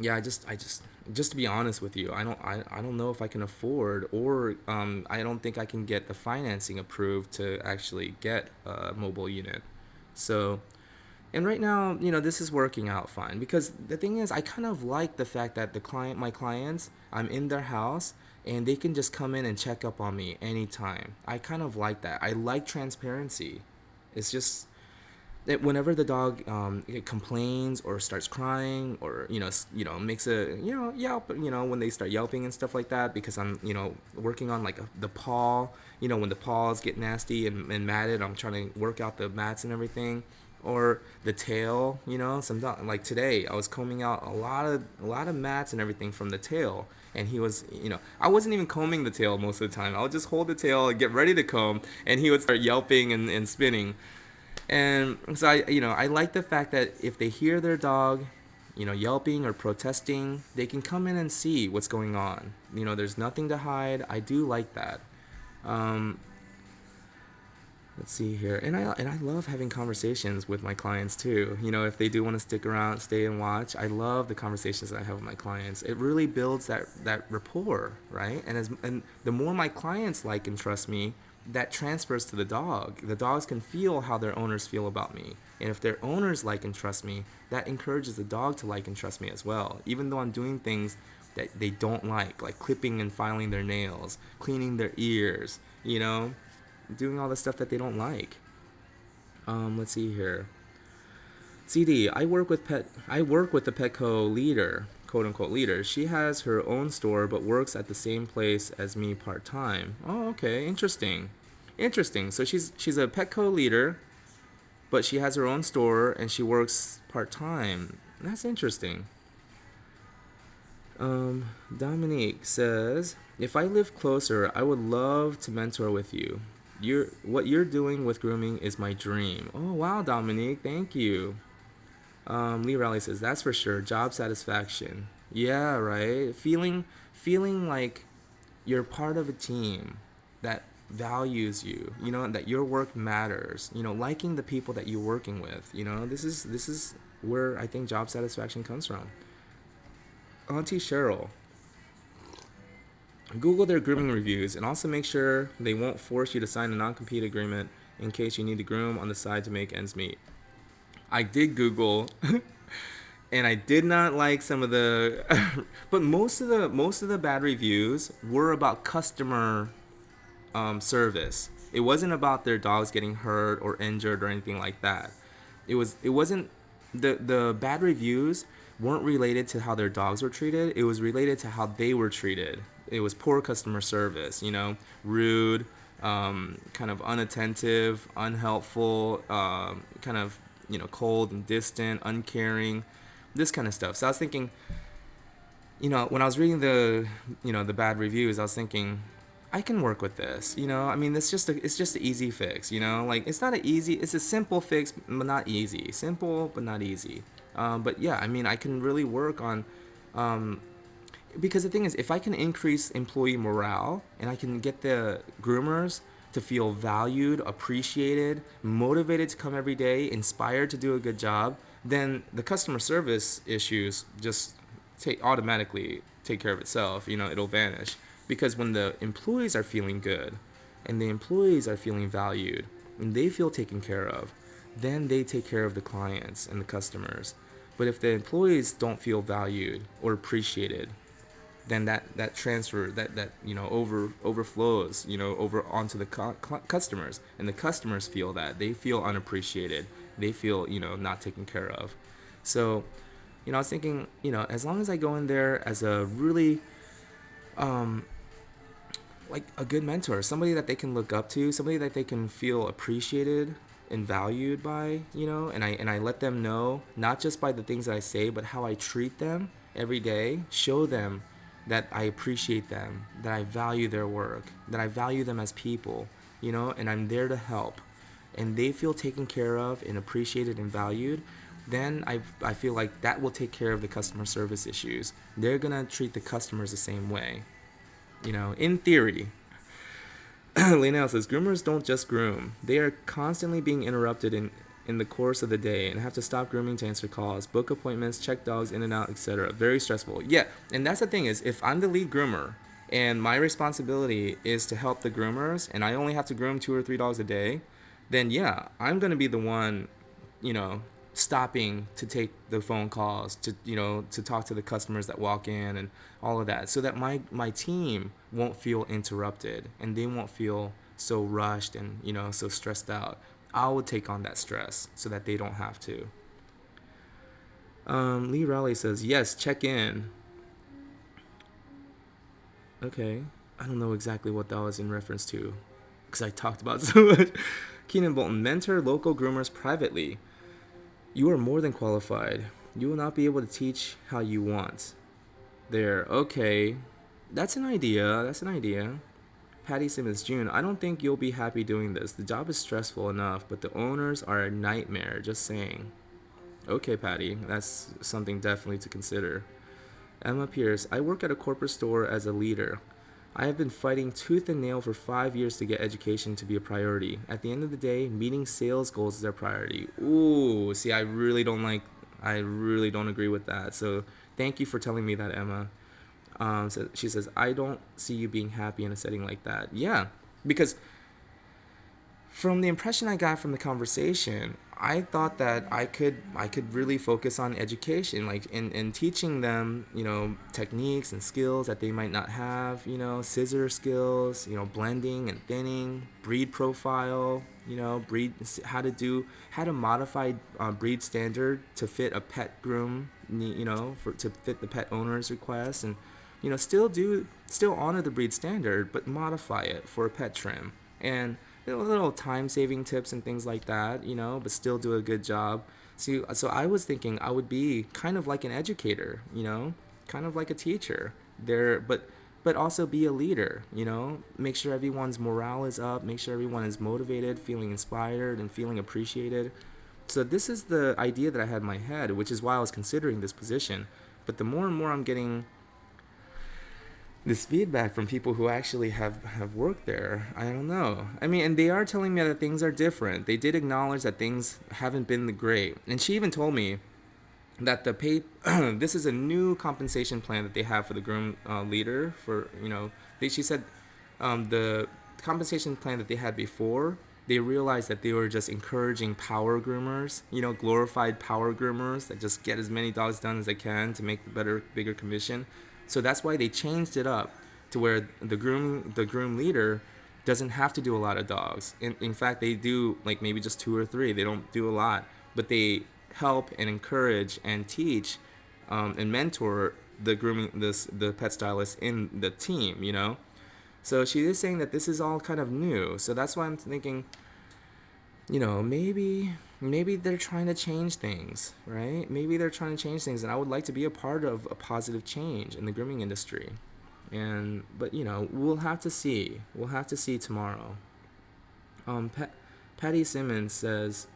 Speaker 1: yeah, just to be honest with you, I don't know if I can afford, or I don't think I can get the financing approved to actually get a mobile unit. So, and right now, this is working out fine, because the thing is, I kind of like the fact that my clients, I'm in their house and they can just come in and check up on me anytime. I kind of like that. I like transparency. It's just whenever the dog it complains or starts crying, or makes a yelp, when they start yelping and stuff like that, because I'm working on like the paw, when the paws get nasty and matted, I'm trying to work out the mats and everything. Or the tail, some dog, like today I was combing out a lot of mats and everything from the tail, and he was, I wasn't even combing the tail most of the time. I would just hold the tail and get ready to comb, and he would start yelping and spinning. And so I like the fact that if they hear their dog, yelping or protesting, they can come in and see what's going on. There's nothing to hide. I do like that. Um, let's see here, and I love having conversations with my clients too. If they do want to stick around, stay and watch, I love the conversations that I have with my clients. It really builds that rapport, right? And the more my clients like and trust me, that transfers to the dog. The dogs can feel how their owners feel about me. And if their owners like and trust me, that encourages the dog to like and trust me as well. Even though I'm doing things that they don't like clipping and filing their nails, cleaning their ears, doing all the stuff that they don't like. Let's see here. CD, I work with the Petco leader, quote unquote leader. She has her own store but works at the same place as me part time. Oh, okay, interesting. Interesting. So she's a Petco leader, but she has her own store and she works part time. That's interesting. Dominique says, if I live closer, I would love to mentor with you. What you're doing with grooming is my dream. Oh wow, Dominique, thank you. Lee Riley says, that's for sure. Job satisfaction. Yeah, right. Feeling like you're part of a team that values you, that your work matters, liking the people that you're working with, this is where I think job satisfaction comes from. Auntie Cheryl, Google their grooming reviews and also make sure they won't force you to sign a non-compete agreement in case you need to groom on the side to make ends meet. I did Google and I did not like some of the but most of the bad reviews were about customer service. It wasn't about their dogs getting hurt or injured or anything like that. It wasn't the bad reviews weren't related to how their dogs were treated. It was related to how they were treated. It was poor customer service, rude, kind of unattentive, unhelpful, kind of cold and distant, uncaring, this kind of stuff. So I was thinking, when I was reading the bad reviews, I was thinking, I can work with this. I mean, it's just an easy fix. Like it's a simple fix, but not easy. Simple, but not easy. But yeah, I mean, I can really work on. because the thing is, if I can increase employee morale and I can get the groomers to feel valued, appreciated, motivated to come every day, inspired to do a good job, then the customer service issues just automatically take care of itself. It'll vanish, because when the employees are feeling good and the employees are feeling valued and they feel taken care of, then they take care of the clients and the customers. But if the employees don't feel valued or appreciated, then that transfer that overflows over onto the customers, and the customers feel that they feel unappreciated, they feel not taken care of. So I was thinking, as long as I go in there as a really like a good mentor, somebody that they can look up to, somebody that they can feel appreciated and valued by, and I let them know, not just by the things that I say, but how I treat them every day, show them that I appreciate them, that I value their work, that I value them as people, and I'm there to help, and they feel taken care of and appreciated and valued. Then I feel like that will take care of the customer service issues. They're gonna treat the customers the same way, in theory. Linnell says, groomers don't just groom. They are constantly being interrupted in the course of the day and have to stop grooming to answer calls, book appointments, check dogs in and out, etc. Very stressful. Yeah, and that's the thing is, if I'm the lead groomer and my responsibility is to help the groomers and I only have to groom 2 or 3 dogs a day, then yeah, I'm going to be the one, you know, stopping to take the phone calls, to to talk to the customers that walk in and all of that, so that my team won't feel interrupted and they won't feel so rushed and so stressed out. I will take on that stress so that they don't have to. Lee Raleigh says, yes, check in. Okay, I don't know exactly what that was in reference to because I talked about it so much. Keenan Bolton, mentor local groomers privately. You are more than qualified. You will not be able to teach how you want. There, okay. That's an idea. That's an idea. Patty Simmons, June, I don't think you'll be happy doing this. The job is stressful enough, but the owners are a nightmare, just saying. Okay, Patty, that's something definitely to consider. Emma Pierce, I work at a corporate store as a leader. I have been fighting tooth and nail for 5 years to get education to be a priority. At the end of the day, meeting sales goals is our priority. Ooh, see, I really don't agree with that. So thank you for telling me that, Emma. So she says, I don't see you being happy in a setting like that. Yeah, because from the impression I got from the conversation, I thought that I could really focus on education, like in teaching them, techniques and skills that they might not have, scissor skills, blending and thinning, breed profile, breed, how to modify breed standard to fit a pet groom, to fit the pet owner's request, and still honor the breed standard, but modify it for a pet trim, and little time saving tips and things like that, but still do a good job. So I was thinking I would be kind of like an educator, kind of like a teacher there, but also be a leader, make sure everyone's morale is up, make sure everyone is motivated, feeling inspired and feeling appreciated. So this is the idea that I had in my head, which is why I was considering this position. But the more and more I'm getting this feedback from people who actually have worked there, I don't know. I mean, and they are telling me that things are different. They did acknowledge that things haven't been the great. And she even told me that the pay this is a new compensation plan that they have for the groom leader for, she said the compensation plan that they had before, they realized that they were just encouraging power groomers, glorified power groomers that just get as many dogs done as they can to make the bigger commission. So that's why they changed it up to where the groom leader doesn't have to do a lot of dogs. In fact, they do like maybe just 2 or 3. They don't do a lot, but they help and encourage and teach and mentor the pet stylist in the team. So she is saying that this is all kind of new. So that's why I'm thinking, maybe they're trying to change things, right? Maybe they're trying to change things, and I would like to be a part of a positive change in the grooming industry. But we'll have to see. We'll have to see tomorrow. Patty Simmons says,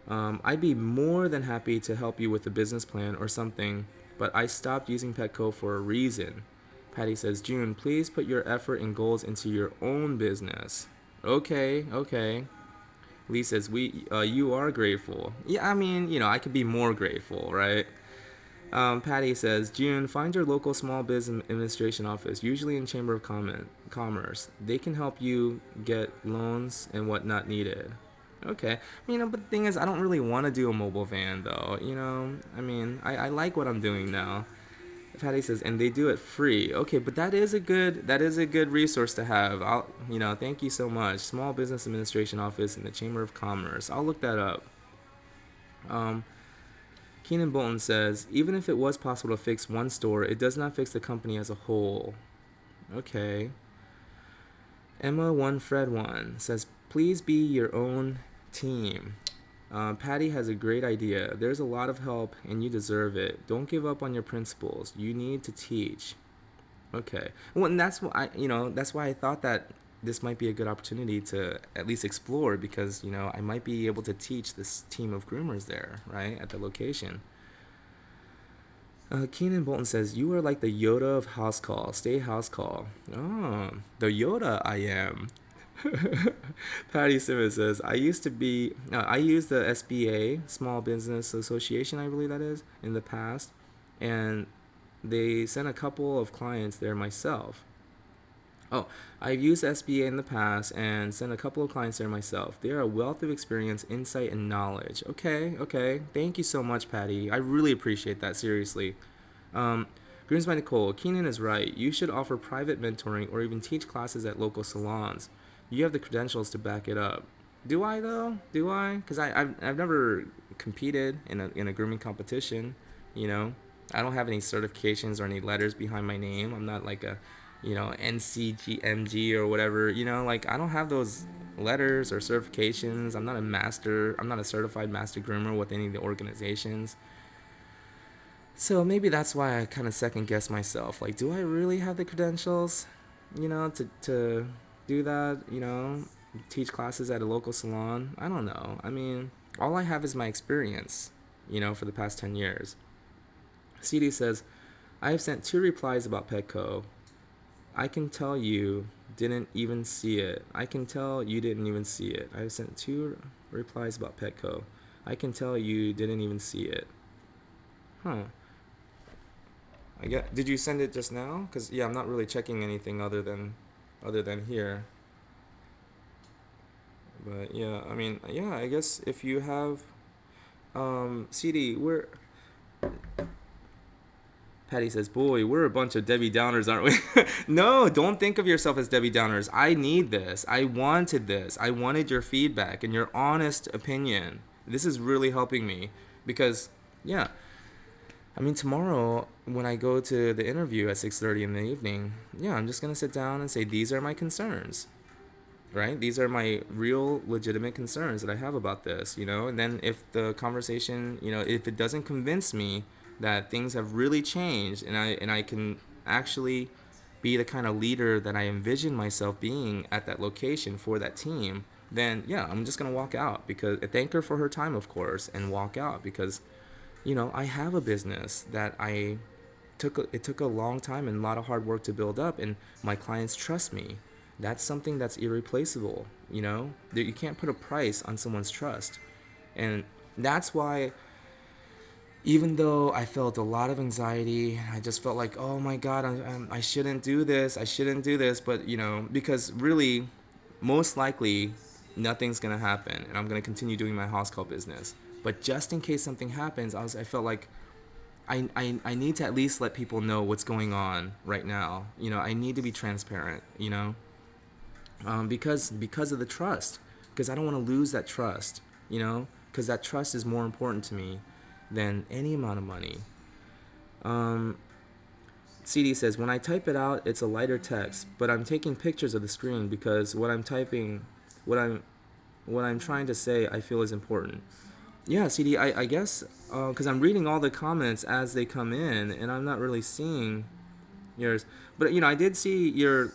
Speaker 1: I'd be more than happy to help you with a business plan or something but I stopped using Petco for a reason. Patty says, June, please put your effort and goals into your own business. Okay, okay. Lee says, you are grateful. Yeah, I mean, I could be more grateful, right? Patty says, June, find your local small business administration office, usually in Chamber of Commerce. They can help you get loans and whatnot needed. Okay. But the thing is, I don't really want to do a mobile van, though. I like what I'm doing now. Patty says, and they do it free. Okay, but that is a good resource to have. Thank you so much. Small Business Administration Office in the Chamber of Commerce. I'll look that up. Keenan Bolton says, even if it was possible to fix one store, it does not fix the company as a whole. Okay. Emma1Fred1 says, please be your own team. Patty has a great idea. There's a lot of help and you deserve it. Don't give up on your principles. You need to teach. Okay. Well, and that's why I thought that this might be a good opportunity to at least explore, because I might be able to teach this team of groomers there, right, at the location. Keenan Bolton says, you are like the Yoda of house call. Stay house call. Oh, the Yoda I am. Patty Simmons says, I used the SBA, Small Business Association, I believe that is, in the past, and they sent a couple of clients there myself. Oh, I've used SBA in the past and sent a couple of clients there myself. They are a wealth of experience, insight, and knowledge. Okay. Thank you so much, Patty. I really appreciate that, seriously. Greens by Nicole, Keenan is right. You should offer private mentoring or even teach classes at local salons. You have the credentials to back it up. Do I, though? Do I? Because I've never competed in a grooming competition, I don't have any certifications or any letters behind my name. I'm not like a NCGMG or whatever, I don't have those letters or certifications. I'm not a certified master groomer with any of the organizations. So maybe that's why I kind of second guess myself. Like, do I really have the credentials, to do that, teach classes at a local salon? I don't know. All I have is my experience, for the past 10 years. CD says, I have sent 2 replies about Petco. I can tell you didn't even see it. I can tell you didn't even see it. I have sent 2 replies about Petco. I can tell you didn't even see it. Huh. Did you send it just now? Because, yeah, I'm not really checking anything other than here. But, yeah, I guess if you have, CD, Patty says, boy, we're a bunch of Debbie Downers, aren't we? No, don't think of yourself as Debbie Downers. I need this. I wanted this. I wanted your feedback and your honest opinion. This is really helping me because, yeah, tomorrow when I go to the interview at 6:30 in the evening, yeah, I'm just going to sit down and say, these are my concerns, right? These are my real legitimate concerns that I have about this, and then if the conversation, if it doesn't convince me that things have really changed and I can actually be the kind of leader that I envision myself being at that location for that team, then yeah, I'm just going to walk out, because I thank her for her time, of course, and walk out because, I have a business that it took a long time and a lot of hard work to build up, and my clients trust me. That's something that's irreplaceable, You can't put a price on someone's trust. And that's why, even though I felt a lot of anxiety, I just felt like, oh my God, I shouldn't do this. But, because really, most likely, nothing's going to happen. And I'm going to continue doing my house call business. But just in case something happens, I felt like I need to at least let people know what's going on right now. I need to be transparent, because of the trust. Because I don't want to lose that trust, because that trust is more important to me than any amount of money. CD says, when I type it out, it's a lighter text, but I'm taking pictures of the screen because what I'm trying to say, I feel is important. Yeah, CD, I guess, because I'm reading all the comments as they come in, and I'm not really seeing yours. But, I did see your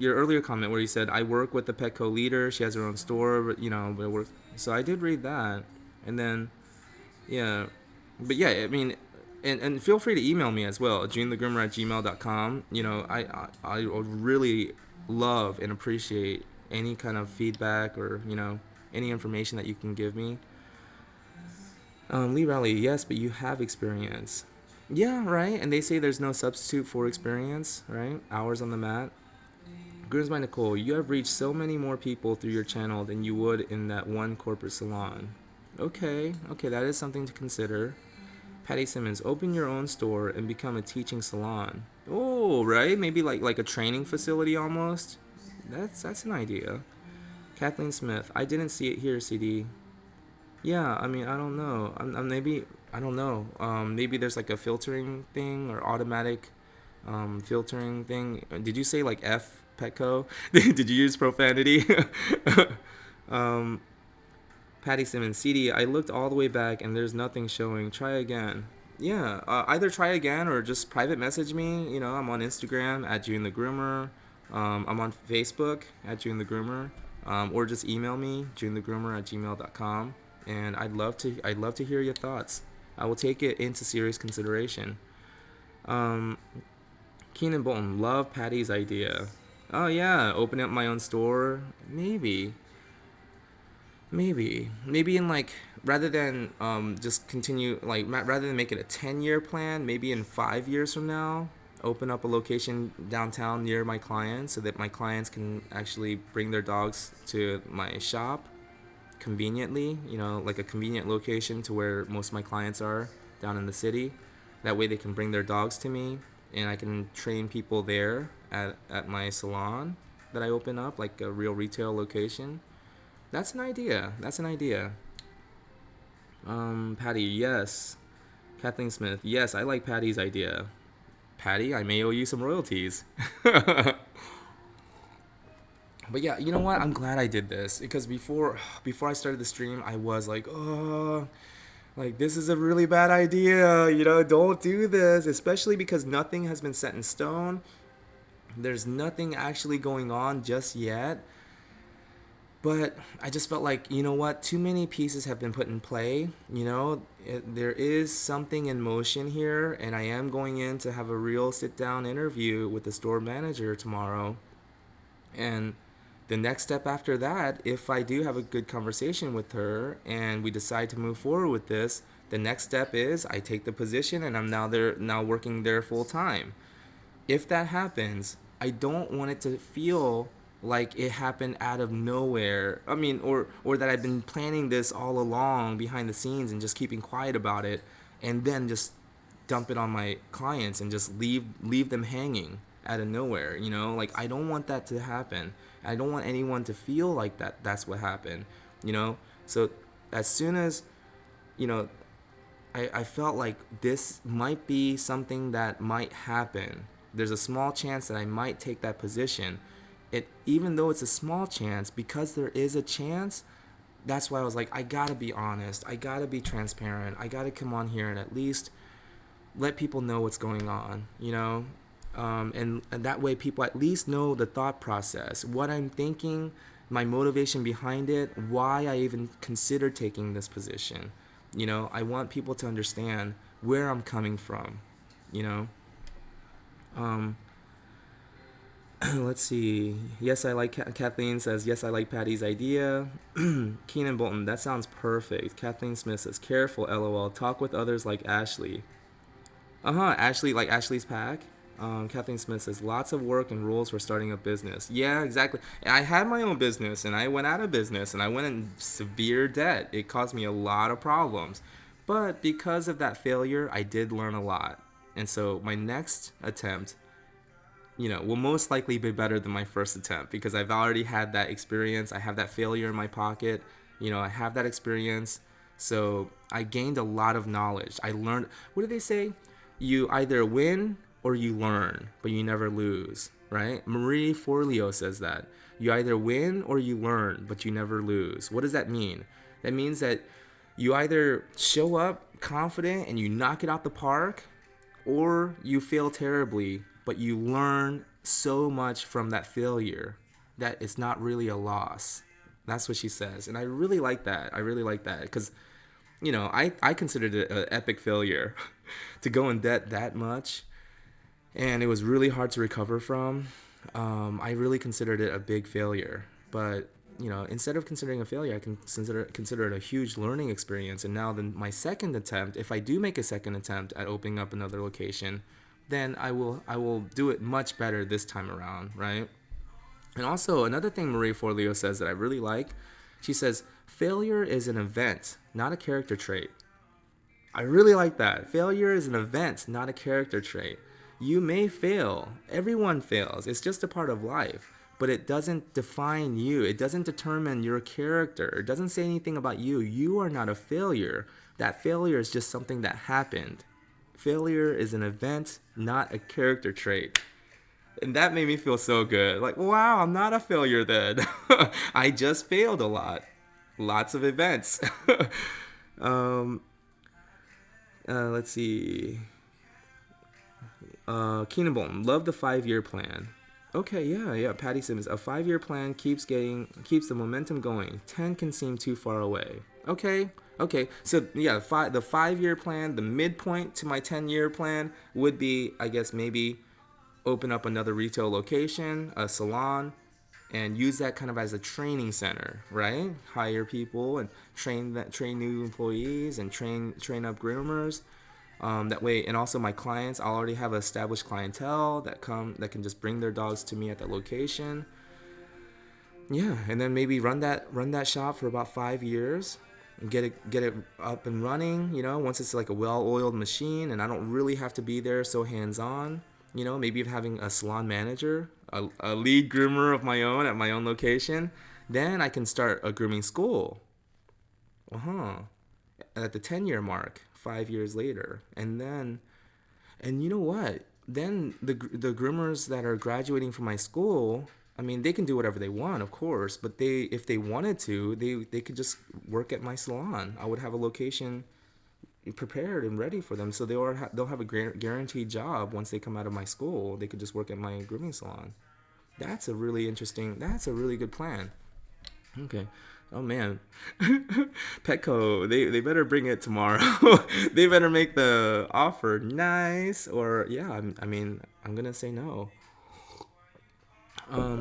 Speaker 1: earlier comment where you said, I work with the Petco leader. She has her own store, but so I did read that. And then, yeah. But, yeah, And feel free to email me as well, junethegroomer@gmail.com. I would really love and appreciate any kind of feedback or any information that you can give me. Lee Riley, yes, but you have experience. Yeah, right. And they say there's no substitute for experience, right? Hours on the mat. Grooms by Nicole, you have reached so many more people through your channel than you would in that one corporate salon. Okay, that is something to consider. Patty Simmons, open your own store and become a teaching salon. Oh, right? Maybe like a training facility almost. That's an idea. Kathleen Smith, I didn't see it here, CD. Yeah, I mean, I don't know. Maybe I don't know. Maybe there's like a filtering thing or automatic filtering thing. Did you say like F Petco? Did you use profanity? um, Patty Simmons, CD. I looked all the way back and there's nothing showing. Try again. Yeah, either try again or just private message me. I'm on Instagram at June the Groomer. I'm on Facebook at June the Groomer. Or just email me junethegroomer@gmail.com, and I'd love to hear your thoughts. I will take it into serious consideration. Um, Keenan Bolton, love Patty's idea. Oh yeah, open up my own store. Maybe in like rather than just continue like rather than make it a 10-year plan, maybe in 5 years from now, open up a location downtown near my clients so that my clients can actually bring their dogs to my shop conveniently. Like a convenient location to where most of my clients are down in the city. That way they can bring their dogs to me and I can train people there at my salon that I open up, like a real retail location. That's an idea. Patty, yes. Kathleen Smith, yes, I like Patty's idea. Patty, I may owe you some royalties. But yeah, you know what? I'm glad I did this because before I started the stream, I was like, oh, like this is a really bad idea. Don't do this, especially because nothing has been set in stone. There's nothing actually going on just yet. But I just felt like, you know what? Too many pieces have been put in play. There is something in motion here, and I am going in to have a real sit down interview with the store manager tomorrow. And the next step after that, if I do have a good conversation with her and we decide to move forward with this, the next step is I take the position and I'm now working there full time. If that happens, I don't want it to feel like it happened out of nowhere. I mean, or that I've been planning this all along behind the scenes and just keeping quiet about it, and then just dump it on my clients and just leave them hanging out of nowhere. Like I don't want that to happen. I don't want anyone to feel like that's what happened. So as soon as you know I felt like this might be something that might happen. There's a small chance that I might take that position. Even though it's a small chance, because there is a chance, that's why I was like, I gotta be honest. I gotta be transparent. I gotta come on here and at least let people know what's going on. And that way people at least know the thought process, what I'm thinking, my motivation behind it, why I even considered taking this position. I want people to understand where I'm coming from. you know um let's see. Yes, I like Kathleen says, yes, I like Patty's idea. Keenan Bolton, that sounds perfect. Kathleen Smith says, careful, LOL, talk with others like Ashley. Ashley, like Ashley's pack. Kathleen Smith says, lots of work and rules for starting a business. Yeah, exactly. I had my own business and I went out of business and I went in severe debt. It caused me a lot of problems. But because of that failure, I did learn a lot. And so my next attempt, will most likely be better than my first attempt because I've already had that experience. I have that failure in my pocket. I have that experience. So I gained a lot of knowledge. I learned, what do they say? You either win or you learn, but you never lose, right? Marie Forleo says that. You either win or you learn, but you never lose. What does that mean? That means that you either show up confident and you knock it out the park, or you fail terribly, but you learn so much from that failure that it's not really a loss. That's what she says. And I really like that. Because, I considered it an epic failure. to go in debt that much, and it was really hard to recover from. I really considered it a big failure, but instead of considering a failure, I can consider it a huge learning experience. And now, then my second attempt, if I do make a second attempt at opening up another location, then I will do it much better this time around, right? And also another thing Marie Forleo says that I really like, she says failure is an event, not a character trait. I really like that. Failure is an event, not a character trait. You may fail. Everyone fails. It's just a part of life. But it doesn't define you. It doesn't determine your character. It doesn't say anything about you. You are not a failure. That failure is just something that happened. Failure is an event, not a character trait. And that made me feel so good. Like, wow, I'm not a failure then. I just failed a lot. Lots of events. um, let's see. Keenan love the 5-year plan. Okay, yeah. Patty Simmons, a 5-year plan keeps the momentum going. 10 can seem too far away. Okay. So yeah, the 5-year plan, the midpoint to my 10-year plan would be, I guess, maybe open up another retail location, a salon, and use that kind of as a training center, right? Hire people and train new employees and train up groomers. That way, and also my clients, I already have an established clientele that can just bring their dogs to me at that location. Yeah, and then maybe run that shop for about 5 years, and get it up and running. Once it's like a well-oiled machine, and I don't really have to be there so hands-on. Maybe having a salon manager, a lead groomer of my own at my own location. Then I can start a grooming school. At the 10-year mark, 5 years later, and you know what? Then the groomers that are graduating from my school, I mean, they can do whatever they want, of course, but if they wanted to, they could just work at my salon. I would have a location prepared and ready for them, so they'll have a guaranteed job once they come out of my school. They could just work at my grooming salon. That's a really good plan. Okay. Oh man, Petco, they better bring it tomorrow. They better make the offer nice, or yeah, I mean, I'm gonna say no.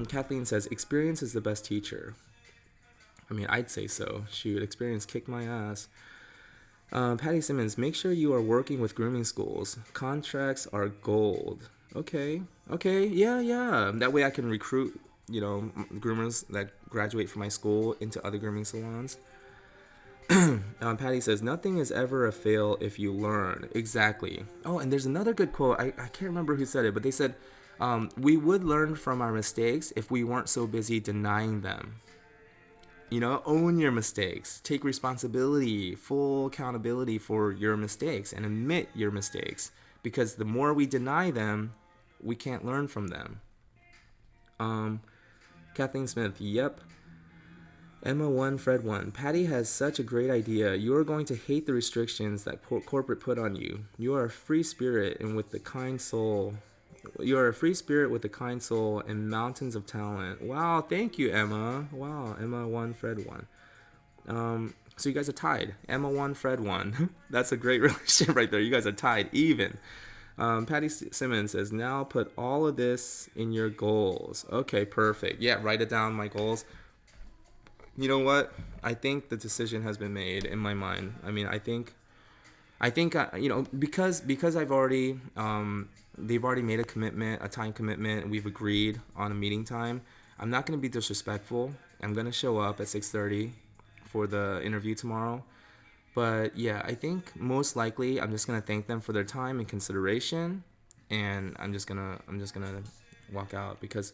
Speaker 1: Kathleen says experience is the best teacher. I mean, I'd say so. Shoot, experience kicked my ass. Patty Simmons, make sure you are working with grooming schools. Contracts are gold. Okay, yeah. That way I can recruit, groomers that graduate from my school into other grooming salons. Patty says, nothing is ever a fail if you learn. Exactly. Oh, and there's another good quote. I can't remember who said it, but they said, we would learn from our mistakes if we weren't so busy denying them. Own your mistakes. Take responsibility, full accountability for your mistakes, and admit your mistakes. Because the more we deny them, we can't learn from them. Kathleen Smith, yep. Emma 1, Fred 1. Patty has such a great idea. You are going to hate the restrictions that corporate put on you. You are a free spirit and with the kind soul. You are a free spirit with a kind soul and mountains of talent. Wow, thank you, Emma. Wow, Emma 1, Fred 1. So you guys are tied. Emma 1, Fred 1. That's a great relationship right there. You guys are tied, even. Patty Simmons says, now put all of this in your goals. Okay, perfect. Yeah, write it down, my goals. You know what? I think the decision has been made in my mind. I mean, I think, because I've already, they've already made a commitment, a time commitment, and we've agreed on a meeting time. I'm not going to be disrespectful. I'm going to show up at 6:30 for the interview tomorrow. But yeah, I think most likely I'm just going to thank them for their time and consideration, and I'm just going to walk out because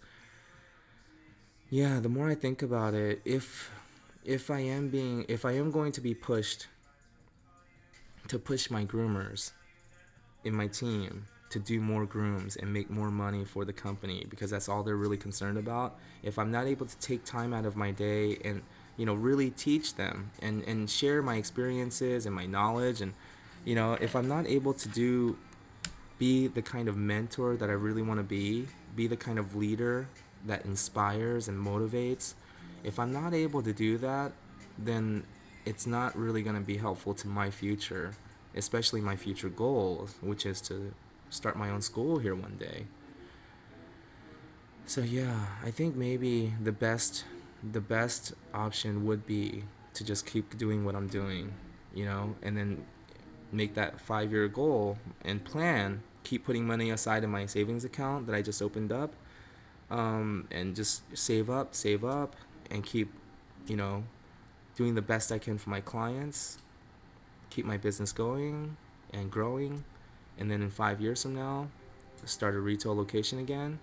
Speaker 1: yeah, the more I think about it, if I am going to be pushed to push my groomers in my team to do more grooms and make more money for the company because that's all they're really concerned about. If I'm not able to take time out of my day and really teach them and share my experiences and my knowledge, and if I'm not able to be the kind of mentor that I really want to be the kind of leader that inspires and motivates, if I'm not able to do that, then it's not really going to be helpful to my future. especially my future goal, which is to start my own school here one day. So yeah, I think maybe the best option would be to just keep doing what I'm doing, and then make that 5-year goal and plan, keep putting money aside in my savings account that I just opened up, and just save up, and keep, you know, doing the best I can for my clients, keep my business going and growing, and then in 5 years from now, start a retail location again,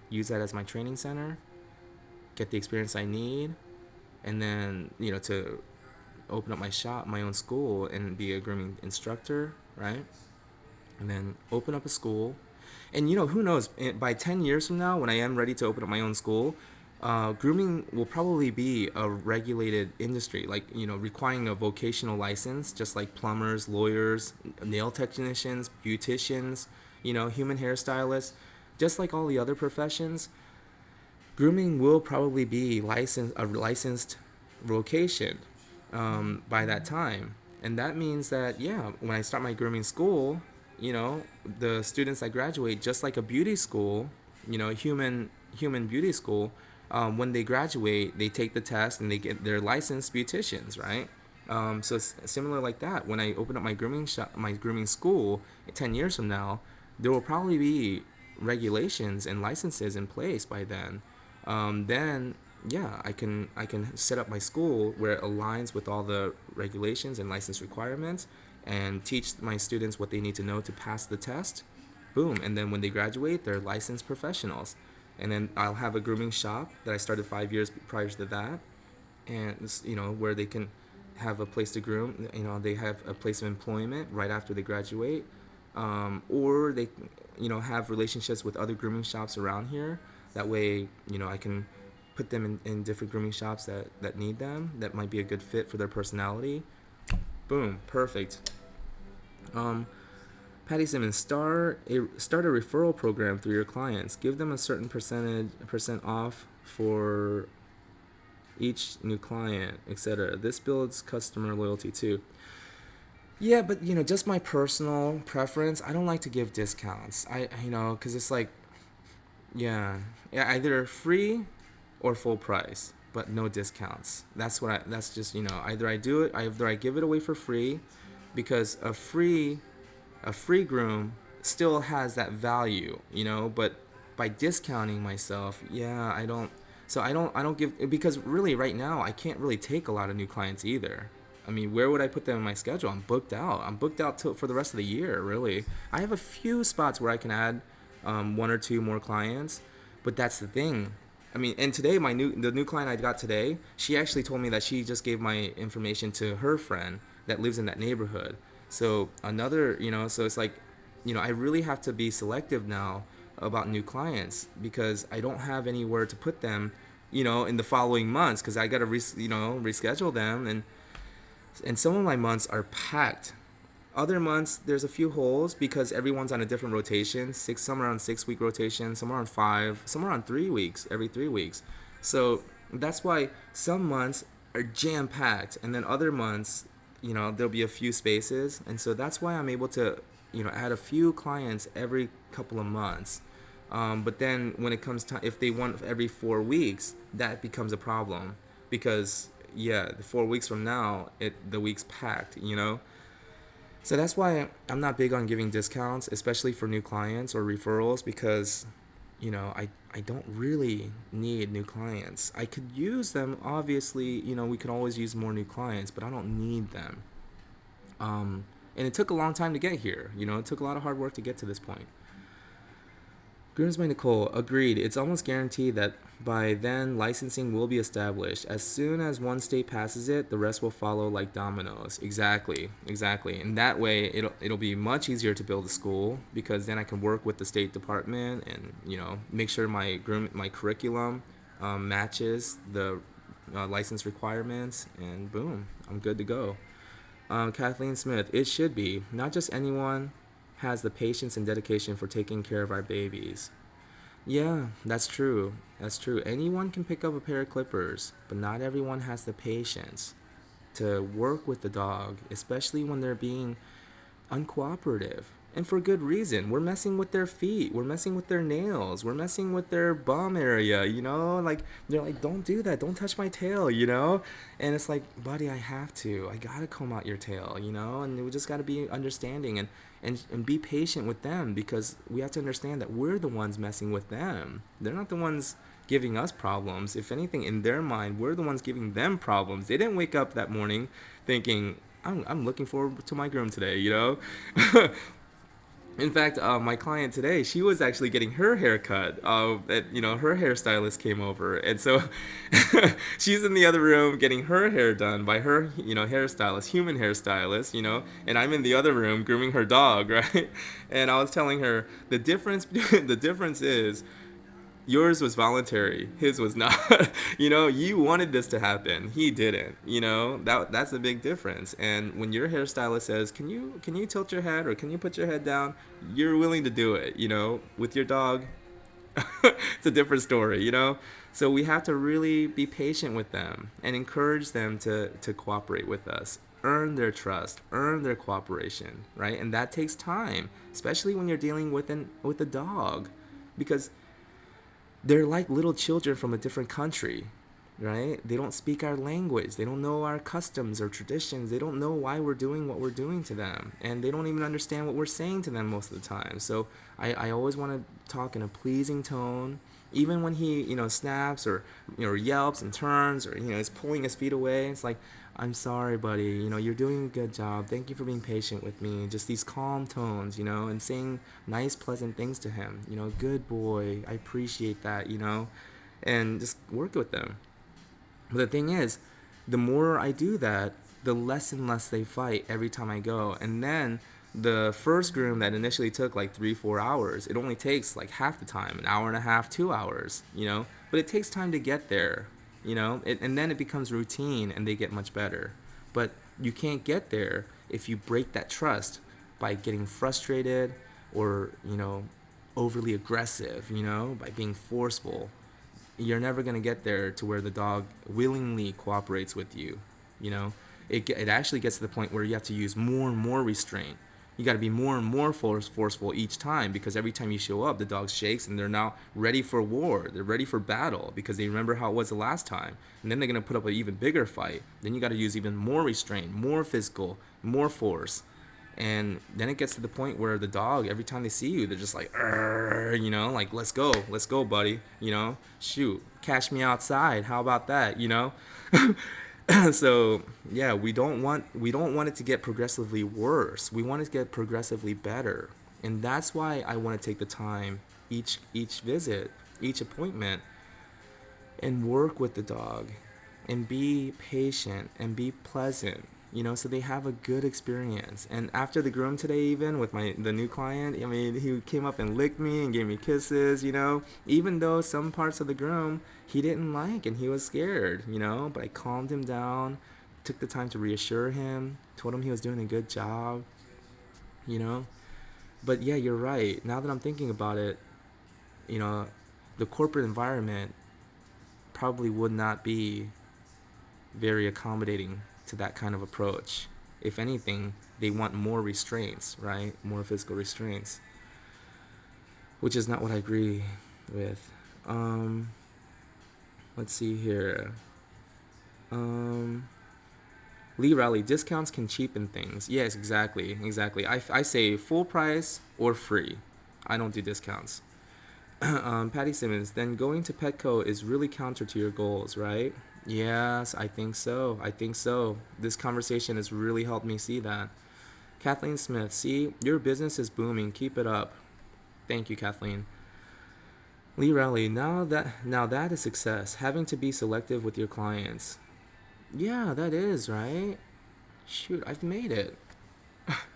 Speaker 1: use that as my training center, get the experience I need, and then, to open up my shop, my own school, and be a grooming instructor, right? And then open up a school. And who knows? By 10 years from now, when I am ready to open up my own school, grooming will probably be a regulated industry, like, requiring a vocational license, just like plumbers, lawyers, nail technicians, beauticians, human hairstylists, just like all the other professions. Grooming will probably be a licensed vocation by that time. And that means that, yeah, when I start my grooming school, the students that graduate, just like a beauty school, human beauty school, when they graduate, they take the test and they get their licensed beauticians, right? So it's similar like that. When I open up my grooming school 10 years from now, there will probably be regulations and licenses in place by then. Then yeah, I can set up my school where it aligns with all the regulations and license requirements, and teach my students what they need to know to pass the test. Boom, and then when they graduate, they're licensed professionals. And then I'll have a grooming shop that I started 5 years prior to that, and where they can have a place to groom. They have a place of employment right after they graduate, or they have relationships with other grooming shops around here. That way, I can put them in different grooming shops that need them, that might be a good fit for their personality. Boom, perfect. um, Patty Simmons, start a referral program through your clients. Give them a certain percent off for each new client, etc. This builds customer loyalty too. Yeah, but just my personal preference. I don't like to give discounts. Because it's like, yeah, either free or full price, but no discounts. That's just, either I do it, either I give it away for free, because a free groom still has that value, but by discounting myself, yeah, I don't give, because really right now I can't really take a lot of new clients either. I mean, where would I put them in my schedule? I'm booked out for the rest of the year, really. I have a few spots where I can add one or two more clients, but that's the thing. I mean, and today the new client I got today, she actually told me that she just gave my information to her friend that lives in that neighborhood. So so it's like, I really have to be selective now about new clients, because I don't have anywhere to put them, in the following months, because I got to reschedule them, and some of my months are packed. Other months, there's a few holes because everyone's on a different rotation. Some are on 6 week rotation, some are on 5, some are on 3 weeks, every 3 weeks. So that's why some months are jam packed, and then other months, there'll be a few spaces, and so that's why I'm able to, add a few clients every couple of months. But then when it comes to, if they want every 4 weeks, that becomes a problem, because yeah, the 4 weeks from now, the week's packed. So that's why I'm not big on giving discounts, especially for new clients or referrals, because I don't really need new clients. I could use them, obviously. We could always use more new clients, but I don't need them. And it took a long time to get here. It took a lot of hard work to get to this point. Groom's by Nicole, agreed. It's almost guaranteed that by then licensing will be established. As soon as one state passes it, the rest will follow like dominoes. Exactly. And that way, it'll be much easier to build a school, because then I can work with the State Department and make sure my curriculum matches the license requirements, and boom, I'm good to go. Kathleen Smith, it should be. Not just anyone has the patience and dedication for taking care of our babies. Yeah, that's true. Anyone can pick up a pair of clippers, but not everyone has the patience to work with the dog, especially when they're being uncooperative. And for good reason. We're messing with their feet. We're messing with their nails. We're messing with their bum area, you know? Like, they're like, don't do that. Don't touch my tail, you know? And it's like, buddy, I have to. I gotta comb out your tail, you know? And we just gotta be understanding and be patient with them, because we have to understand that we're the ones messing with them. They're not the ones giving us problems. If anything, in their mind, we're the ones giving them problems. They didn't wake up that morning thinking, I'm looking forward to my groom today, you know? In fact, my client today, she was actually getting her hair cut. Her hairstylist came over, and so she's in the other room getting her hair done by her, hairstylist, human hairstylist, and I'm in the other room grooming her dog, right? And I was telling her the difference. The difference is yours was voluntary, his was not. You wanted this to happen, he didn't. That's a big difference. And when your hairstylist says, can you tilt your head, or can you put your head down, you're willing to do it. With your dog, it's a different story. So we have to really be patient with them and encourage them to cooperate with us, earn their trust, earn their cooperation, right? And that takes time, especially when you're dealing with a dog, because they're like little children from a different country, right? They don't speak our language. They don't know our customs or traditions. They don't know why we're doing what we're doing to them. And they don't even understand what we're saying to them most of the time. So I always want to talk in a pleasing tone. Even when he, snaps or, yelps and turns, or, is pulling his feet away. It's like, I'm sorry, buddy. You're doing a good job. Thank you for being patient with me. Just these calm tones, and saying nice, pleasant things to him. Good boy. I appreciate that, and just work with them. But the thing is, the more I do that, the less and less they fight every time I go. And then the first groom that initially took like 3-4 hours, it only takes like half the time, an hour and a half, 2 hours, but it takes time to get there, and then it becomes routine and they get much better. But you can't get there if you break that trust by getting frustrated or, overly aggressive, by being forceful. You're never going to get there to where the dog willingly cooperates with you. It actually gets to the point where you have to use more and more restraint. You got to be more and more forceful each time, because every time you show up, the dog shakes and they're now ready for war. They're ready for battle because they remember how it was the last time. And then they're going to put up an even bigger fight. Then you got to use even more restraint, more physical, more force. And then it gets to the point where the dog, every time they see you, they're just like, like, let's go, buddy, shoot, catch me outside. How about that, So yeah, we don't want it to get progressively worse. We want it to get progressively better, and that's why I want to take the time each visit, each appointment, and work with the dog, and be patient and be pleasant. So they have a good experience. And after the groom today, even with the new client, I mean, he came up and licked me and gave me kisses, even though some parts of the groom he didn't like and he was scared, but I calmed him down, took the time to reassure him, told him he was doing a good job, But yeah, you're right. Now that I'm thinking about it, the corporate environment probably would not be very accommodating to that kind of approach. If anything, they want more restraints, right? More physical restraints, which is not what I agree with. Let's see here. Lee Rowley, discounts can cheapen things. Yes, exactly. I say full price or free. I don't do discounts. Patty Simmons, then going to Petco is really counter to your goals, right? Yes, I think so. This conversation has really helped me see that. Kathleen Smith, see, your business is booming. Keep it up. Thank you, Kathleen. Lee Rowley, now that is success. Having to be selective with your clients. Yeah, that is, right? Shoot, I've made it.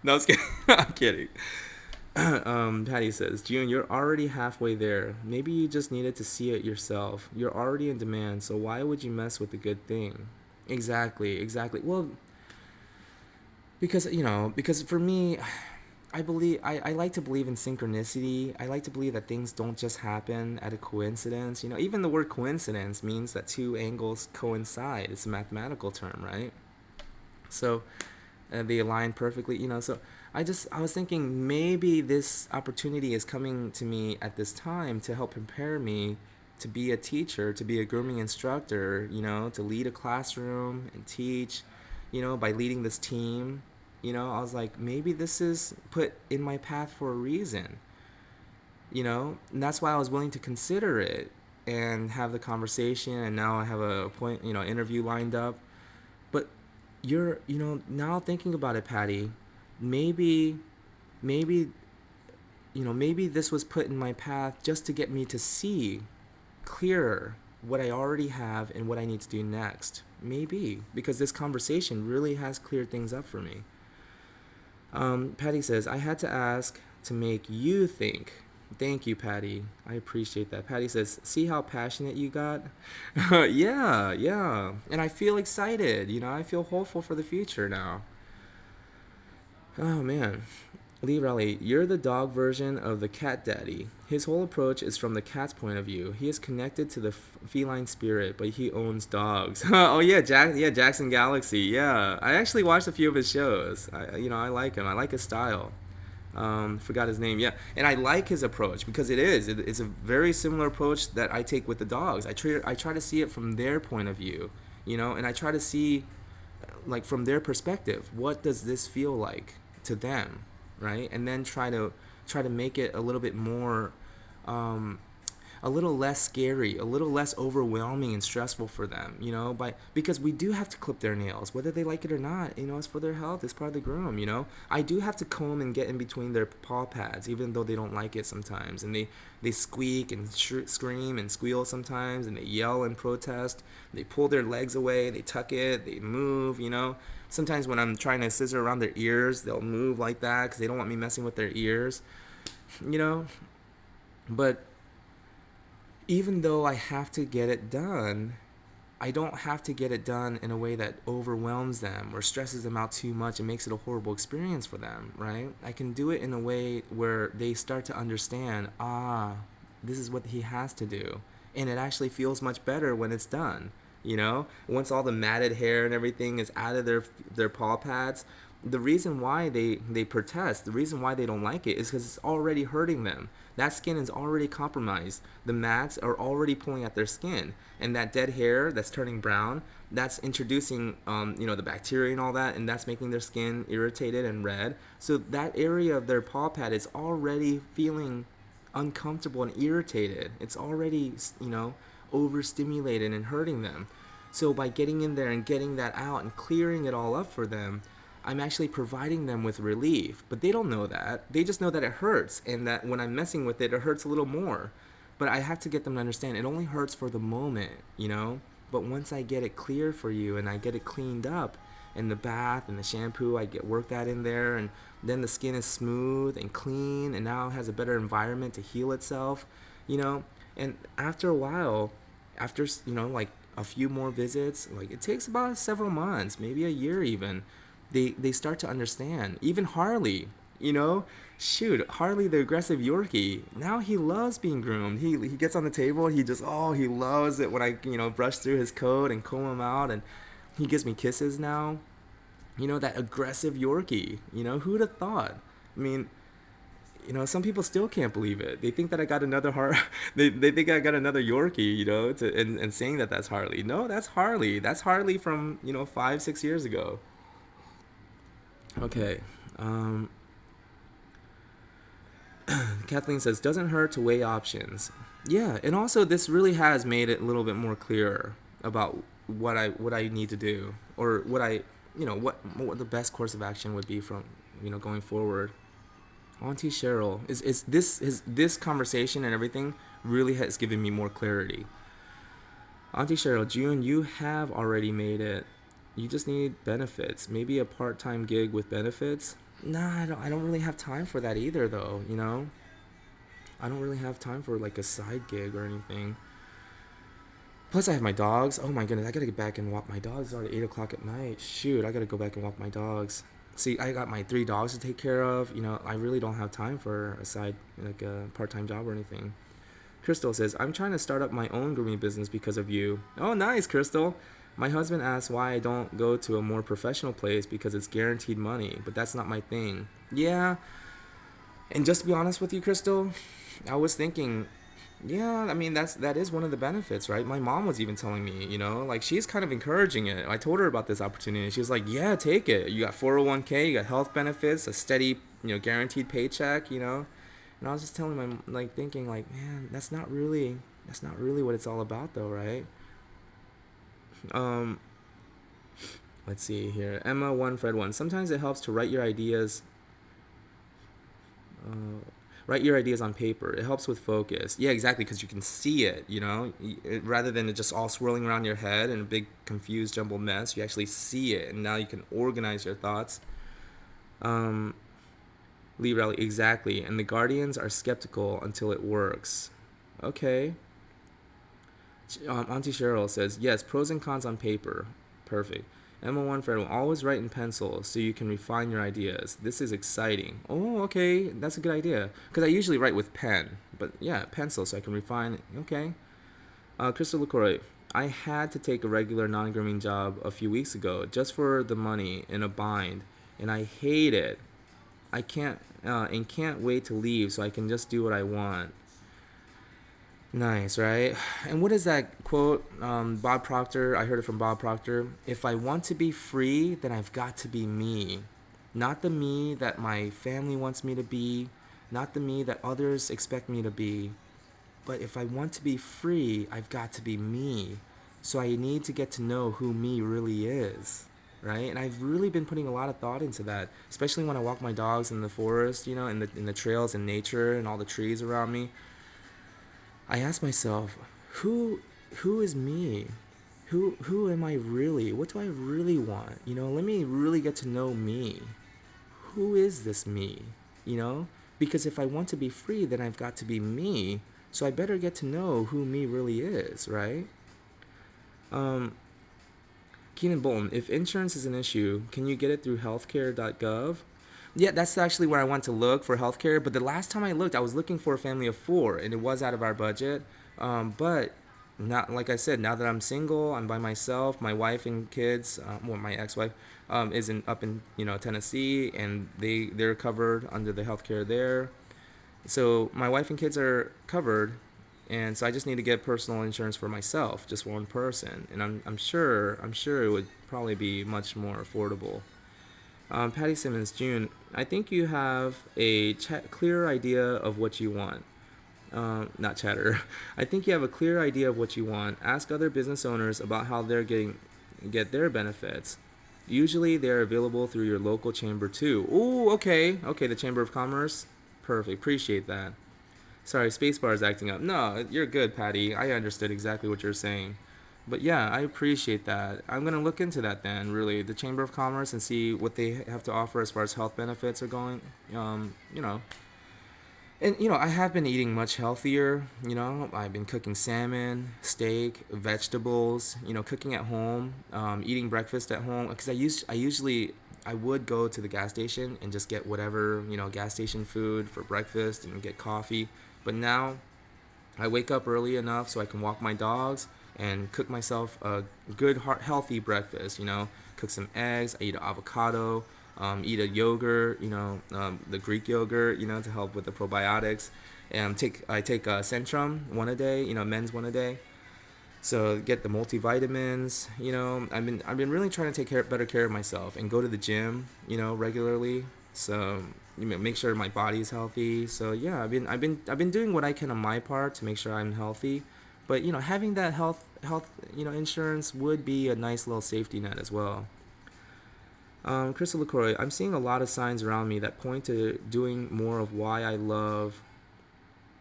Speaker 1: No, I was kidding. I'm kidding. Patty says, June, you're already halfway there. Maybe you just needed to see it yourself. You're already in demand, so why would you mess with a good thing? Exactly. Well, because for me, I like to believe in synchronicity. I like to believe that things don't just happen at a coincidence. Even the word coincidence means that two angles coincide. It's a mathematical term, right? So they align perfectly. So I was thinking maybe this opportunity is coming to me at this time to help prepare me to be a teacher, to be a grooming instructor, to lead a classroom and teach, by leading this team. I was like, maybe this is put in my path for a reason, and that's why I was willing to consider it and have the conversation. And now I have a point, interview lined up. But now thinking about it, Patty, maybe, maybe, maybe this was put in my path just to get me to see clearer what I already have and what I need to do next. Maybe, because this conversation really has cleared things up for me. Patty says, I had to ask to make you think. Thank you, Patty. I appreciate that. Patty says, see how passionate you got? Yeah, yeah. And I feel excited. I feel hopeful for the future now. Oh, man. Lee Raleigh, you're the dog version of the cat daddy. His whole approach is from the cat's point of view. He is connected to the feline spirit, but he owns dogs. Oh yeah, Jackson Galaxy. Yeah, I actually watched a few of his shows. I like him. I like his style. Forgot his name. Yeah, and I like his approach because it's a very similar approach that I take with the dogs. I try to see it from their point of view, and I try to see, like, from their perspective, what does this feel like to them, right? And then try to make it a little bit more, a little less scary, a little less overwhelming and stressful for them, because we do have to clip their nails, whether they like it or not. It's for their health. It's part of the groom. I do have to comb and get in between their paw pads, even though they don't like it sometimes, and they squeak and scream and squeal sometimes, and they yell and protest. They pull their legs away, they tuck it, they move. Sometimes when I'm trying to scissor around their ears, they'll move like that because they don't want me messing with their ears. But even though I have to get it done, I don't have to get it done in a way that overwhelms them or stresses them out too much and makes it a horrible experience for them, right? I can do it in a way where they start to understand, this is what he has to do. And it actually feels much better when it's done, Once all the matted hair and everything is out of their paw pads, the reason why they protest, the reason why they don't like it is because it's already hurting them. That skin is already compromised. The mats are already pulling at their skin. And that dead hair that's turning brown, that's introducing, the bacteria and all that, and that's making their skin irritated and red. So that area of their paw pad is already feeling uncomfortable and irritated. It's already, overstimulated and hurting them. So by getting in there and getting that out and clearing it all up for them, I'm actually providing them with relief. But they don't know that. They just know that it hurts, and that when I'm messing with it, it hurts a little more. But I have to get them to understand it only hurts for the moment, But once I get it clear for you and I get it cleaned up, and the bath and the shampoo, I get work that in there, and then the skin is smooth and clean, and now it has a better environment to heal itself, And after a while, after, like a few more visits, like it takes about several months, maybe a year even, they start to understand. Even Harley, shoot, Harley the aggressive Yorkie, now he loves being groomed. He gets on the table, he loves it when I brush through his coat and comb him out, and he gives me kisses now. That aggressive Yorkie, who'd have thought? I mean, some people still can't believe it. They think that I got another they think I got another Yorkie, and saying that that's Harley. No, that's Harley. That's Harley from 5-6 years ago. Okay. Kathleen says, doesn't hurt to weigh options. Yeah, and also this really has made it a little bit more clearer about what I need to do, or what what the best course of action would be from going forward. Auntie Cheryl, is this conversation and everything really has given me more clarity. Auntie Cheryl, June, you have already made it. You just need benefits. Maybe a part-time gig with benefits. Nah, I don't really have time for that either, though. I don't really have time for like a side gig or anything. Plus, I have my dogs. Oh my goodness, I gotta get back and walk my dogs. It's already 8 o'clock at night. Shoot, I gotta go back and walk my dogs. See, I got my 3 dogs to take care of. I really don't have time for a side, like a part-time job or anything. Crystal says, I'm trying to start up my own grooming business because of you. Oh, nice, Crystal. My husband asks why I don't go to a more professional place because it's guaranteed money, but that's not my thing. Yeah, and just to be honest with you, Crystal, I was thinking, yeah, I mean that is one of the benefits, right? My mom was even telling me, like she's kind of encouraging it. I told her about this opportunity. She was like, "Yeah, take it. You got 401k, you got health benefits, a steady, guaranteed paycheck, And I was just telling my like thinking like, man, that's not really what it's all about though, right? Um, let's see here. Emma one Fred one. Sometimes it helps to uh, write your ideas on paper. It helps with focus. Yeah, exactly, because you can see it, rather than it just all swirling around your head in a big confused jumbled mess. You actually see it, and now you can organize your thoughts. Um, Lee Rally, exactly. And the Guardians are skeptical until it works. Okay. Auntie Cheryl says, yes, pros and cons on paper. Perfect. Emma1 for everyone. Always write in pencil so you can refine your ideas. This is exciting. Oh, okay. That's a good idea. Because I usually write with pen. But yeah, pencil so I can refine it. Okay. Crystal LaCroix. I had to take a regular non-grooming job a few weeks ago just for the money in a bind. And I hate it. I can't wait to leave so I can just do what I want. Nice, right? And what is that quote? Bob Proctor, I heard it from Bob Proctor. If I want to be free, then I've got to be me. Not the me that my family wants me to be, not the me that others expect me to be. But if I want to be free, I've got to be me. So I need to get to know who me really is, right? And I've really been putting a lot of thought into that, especially when I walk my dogs in the forest, in the trails and nature and all the trees around me. I ask myself, who who is me? Who am I really? What do I really want? Let me really get to know me. Who is this me? You know? Because if I want to be free, then I've got to be me. So I better get to know who me really is, right? Um, Keenan Bolton, if insurance is an issue, can you get it through healthcare.gov? Yeah, that's actually where I went to look for healthcare. But the last time I looked, I was looking for a family of four, and it was out of our budget. But not like I said, now that I'm single, I'm by myself. My wife and kids, well, my ex-wife, is up in Tennessee, and they're covered under the healthcare there. So my wife and kids are covered, and so I just need to get personal insurance for myself, just one person, and I'm sure it would probably be much more affordable. Patty Simmons, June, I think you have a clear idea of what you want. Not chatter. I think you have a clear idea of what you want. Ask other business owners about how they're get their benefits. Usually they're available through your local chamber too. Ooh, okay. Okay, the Chamber of Commerce. Perfect. Appreciate that. Sorry, spacebar is acting up. No, you're good, Patty. I understood exactly what you're saying. But yeah, I appreciate that. I'm gonna look into that then, really, the Chamber of Commerce, and see what they have to offer as far as health benefits are going. Um, you know, and I have been eating much healthier. I've been cooking salmon, steak, vegetables. Cooking at home, eating breakfast at home. Because I would go to the gas station and just get whatever gas station food for breakfast and get coffee. But now I wake up early enough so I can walk my dogs and cook myself a good, healthy breakfast. Cook some eggs. I eat an avocado. Eat a yogurt. The Greek yogurt. To help with the probiotics. And I take Centrum one a day. Men's one a day. So get the multivitamins. I've been really trying to take better care of myself and go to the gym. Regularly. So make sure my body's healthy. So yeah, I've been doing what I can on my part to make sure I'm healthy. But having that health insurance would be a nice little safety net as well. Crystal LaCroix, I'm seeing a lot of signs around me that point to doing more of why I love,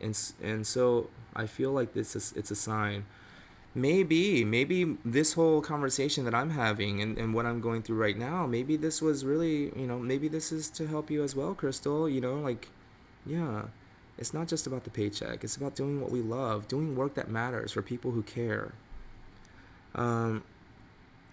Speaker 1: and so I feel like it's a sign. Maybe this whole conversation that I'm having and what I'm going through right now, maybe this was really, maybe this is to help you as well, Crystal. Yeah, it's not just about the paycheck. It's about doing what we love, doing work that matters for people who care. Um,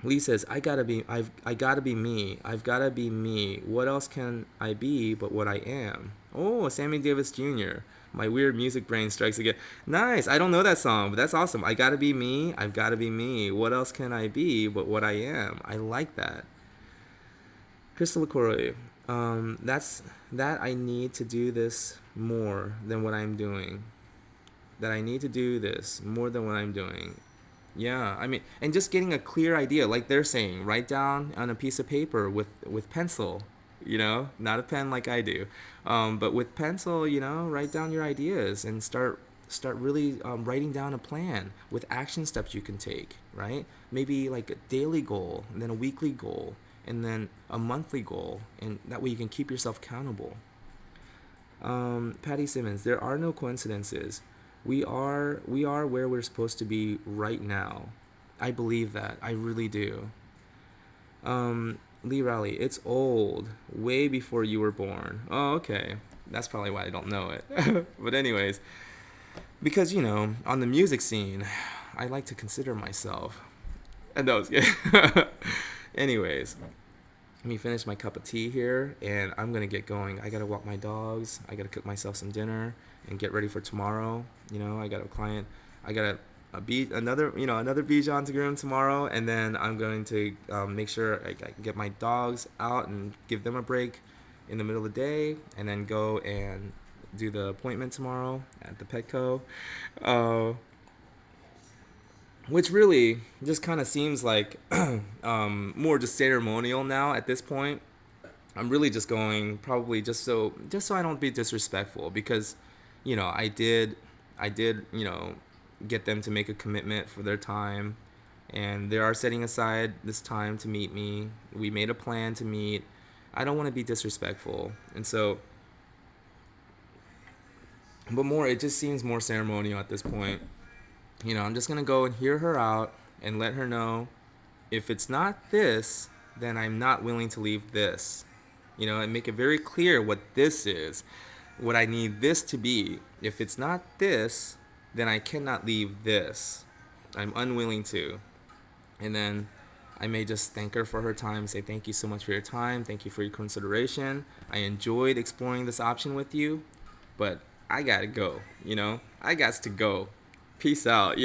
Speaker 1: Lee says, I gotta be me. I've gotta be me. What else can I be but what I am? Oh, Sammy Davis Jr. My weird music brain strikes again. Nice. I don't know that song, but that's awesome. I gotta be me. I've gotta be me. What else can I be but what I am? I like that. Crystal LaCroix. That's that I need to do this more than what I'm doing. That I need to do this more than what I'm doing. Yeah, I mean, and just getting a clear idea, like they're saying, write down on a piece of paper with pencil, not a pen like I do, but with pencil, write down your ideas and start really writing down a plan with action steps you can take, right? Maybe like a daily goal, and then a weekly goal, and then a monthly goal, and that way you can keep yourself accountable. Patty Simmons, there are no coincidences. We are where we're supposed to be right now. I believe that. I really do. Lee Raleigh, it's old, way before you were born. Oh, okay. That's probably why I don't know it. But anyways, because on the music scene, I like to consider myself. And that was good. Anyways, let me finish my cup of tea here, and I'm gonna get going. I gotta walk my dogs. I gotta cook myself some dinner and get ready for tomorrow. I got a client. I got another Bijan to groom tomorrow, and then I'm going to make sure I get my dogs out and give them a break in the middle of the day, and then go and do the appointment tomorrow at the Petco. Uh, which really just kind of seems like more just ceremonial now at this point. I'm really just going probably just so I don't be disrespectful, because I did get them to make a commitment for their time, and they are setting aside this time to meet me. We made a plan to meet. I don't want to be disrespectful, and so but more it just seems more ceremonial at this point. I'm just going to go and hear her out and let her know, if it's not this, then I'm not willing to leave this. And make it very clear what this is, what I need this to be. If it's not this, then I cannot leave this. I'm unwilling to. And then I may just thank her for her time, say thank you so much for your time, thank you for your consideration. I enjoyed exploring this option with you, but I gotta go. I got to go. Peace out.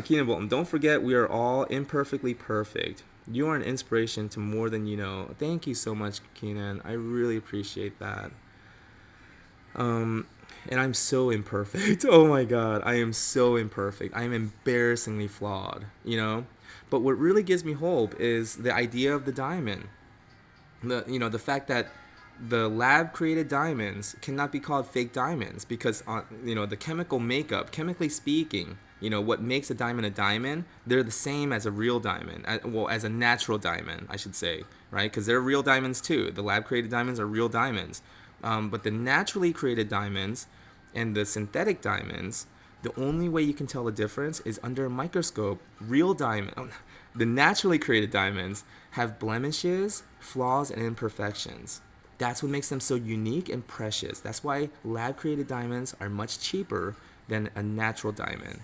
Speaker 1: Keenan Bolton, don't forget we are all imperfectly perfect. You are an inspiration to more than you know. Thank you so much, Keenan. I really appreciate that. And I'm so imperfect. Oh my god, I am so imperfect. I am embarrassingly flawed. But what really gives me hope is the idea of the diamond. The fact that the lab created diamonds cannot be called fake diamonds, because the chemical makeup, chemically speaking, what makes a diamond, they're the same as a real diamond, as a natural diamond, I should say, right? Because they're real diamonds too. The lab created diamonds are real diamonds. But the naturally created diamonds and the synthetic diamonds, the only way you can tell the difference is under a microscope. The naturally created diamonds have blemishes, flaws, and imperfections. That's what makes them so unique and precious. That's why lab created diamonds are much cheaper than a natural diamond,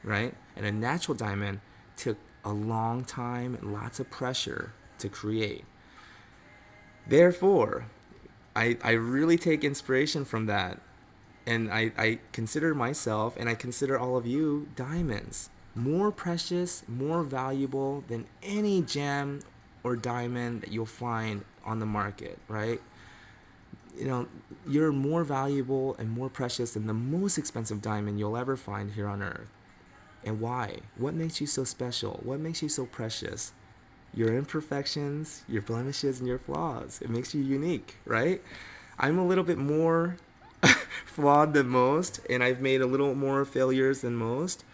Speaker 1: right? And a natural diamond took a long time and lots of pressure to create. Therefore, I really take inspiration from that. And I consider myself, and I consider all of you, diamonds. More precious, more valuable than any gem or diamond that you'll find on the market, right? You're more valuable and more precious than the most expensive diamond you'll ever find here on Earth. And why? What makes you so special? What makes you so precious? Your imperfections, your blemishes, and your flaws. It makes you unique, right? I'm a little bit more flawed than most, and I've made a little more failures than most.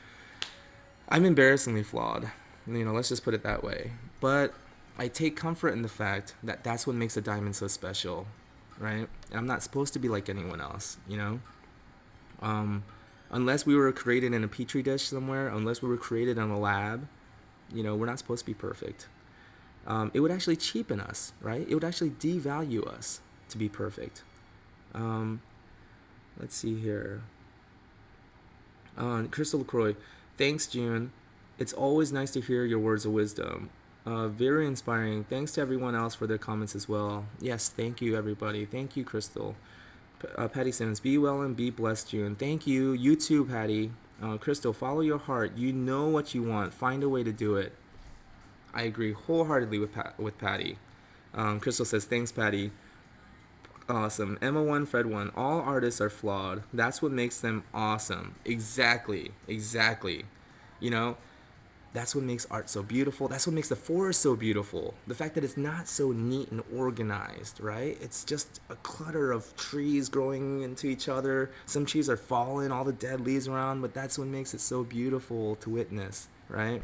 Speaker 1: I'm embarrassingly flawed. Let's just put it that way. But I take comfort in the fact that that's what makes a diamond so special, right? And I'm not supposed to be like anyone else. Unless we were created in a petri dish somewhere, unless we were created in a lab, we're not supposed to be perfect. It would actually cheapen us, right? It would actually devalue us to be perfect. Let's see here. Crystal LaCroix, thanks, June. It's always nice to hear your words of wisdom. Very inspiring. Thanks to everyone else for their comments as well. Yes, thank you, everybody. Thank you, Crystal. Patty Simmons, be well and be blessed, June. Thank you. You too, Patty. Crystal, follow your heart. You know what you want. Find a way to do it. I agree wholeheartedly with Patty. Crystal says, thanks, Patty. Awesome. Emma 1, Fred 1. All artists are flawed. That's what makes them awesome. Exactly. Exactly. You know, that's what makes art so beautiful. That's what makes the forest so beautiful. The fact that it's not so neat and organized, right? It's just a clutter of trees growing into each other. Some trees are falling, all the dead leaves around, but that's what makes it so beautiful to witness, right?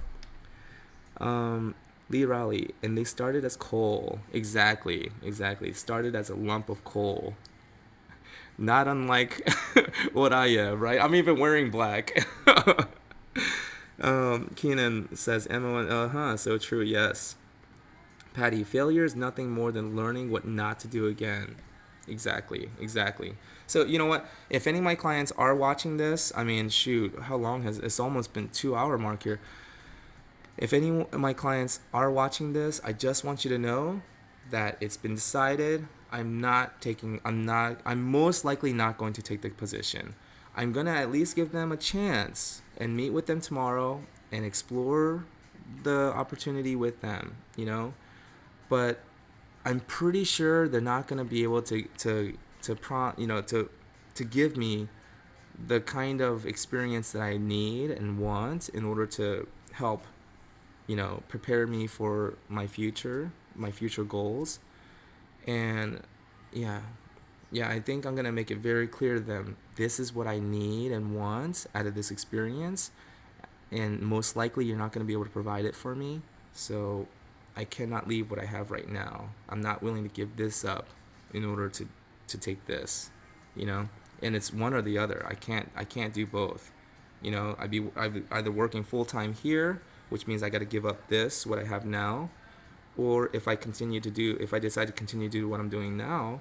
Speaker 1: Lee Raleigh, and they started as coal. Exactly, exactly. Started as a lump of coal. Not unlike what I am, right? I'm even wearing black. Keenan says, Emma, so true, yes. Patty, failure is nothing more than learning what not to do again. Exactly, exactly. So, you know what? If any of my clients are watching this, I mean, shoot, how long has it's almost been 2 hour mark here. If any of my clients are watching this, I just want you to know that it's been decided. I'm most likely not going to take the position. I'm going to at least give them a chance and meet with them tomorrow and explore the opportunity with them, But I'm pretty sure they're not going to be able to give me the kind of experience that I need and want in order to help prepare me for my future goals. And yeah, yeah, I think I'm going to make it very clear to them this is what I need and want out of this experience. And most likely, you're not going to be able to provide it for me. So I cannot leave what I have right now. I'm not willing to give this up in order to take this, And it's one or the other. I can't do both. I'd either working full time here, which means I got to give up what I have now, or if I decide to continue to do what I'm doing now,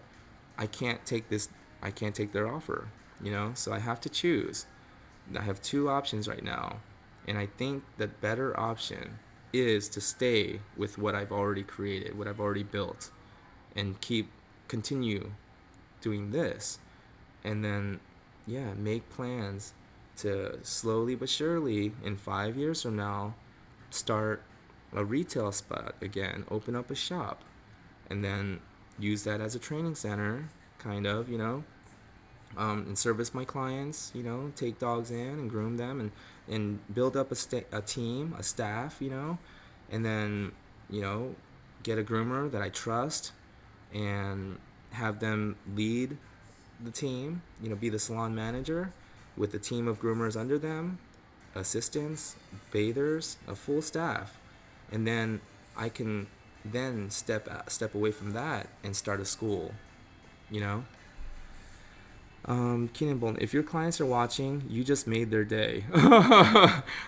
Speaker 1: I can't take this. I can't take their offer. So I have to choose. I have two options right now, and I think the better option is to stay with what I've already created, what I've already built, and continue doing this, and then make plans to slowly but surely in 5 years from now start a retail spot again, open up a shop, and then use that as a training center, kind of, and service my clients, take dogs in and groom them and build up a team, a staff, and then, get a groomer that I trust and have them lead the team, be the salon manager with a team of groomers under them, assistants, bathers, a full staff. And then I can then step away from that and start a school, you know? Keenan Bolton, if your clients are watching, you just made their day.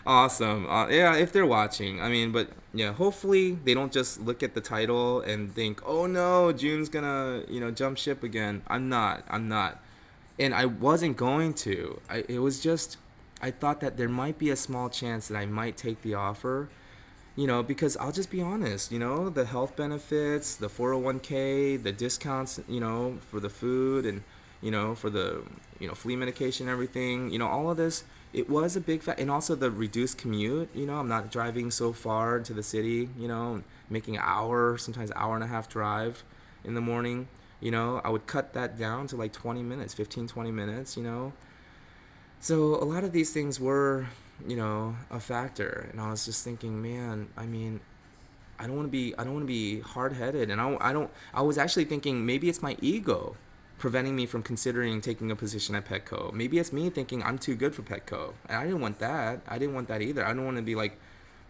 Speaker 1: Awesome. Yeah, if they're watching. I mean, but yeah, hopefully they don't just look at the title and think, oh no, June's gonna, jump ship again. I'm not. And I wasn't going to. It was just, I thought that there might be a small chance that I might take the offer, because I'll just be honest, the health benefits, the 401k, the discounts, for the food and, for the, flea medication, everything, all of this, it was a big and also the reduced commute, I'm not driving so far into the city, making an hour, sometimes hour and a half drive in the morning, I would cut that down to like 20 minutes, 15, 20 minutes, So a lot of these things were, a factor, and I was just thinking, man, I mean, I don't want to be hard-headed, and I was actually thinking maybe it's my ego preventing me from considering taking a position at Petco. Maybe it's me thinking I'm too good for Petco, and I didn't want that. I didn't want that either. I don't want to be like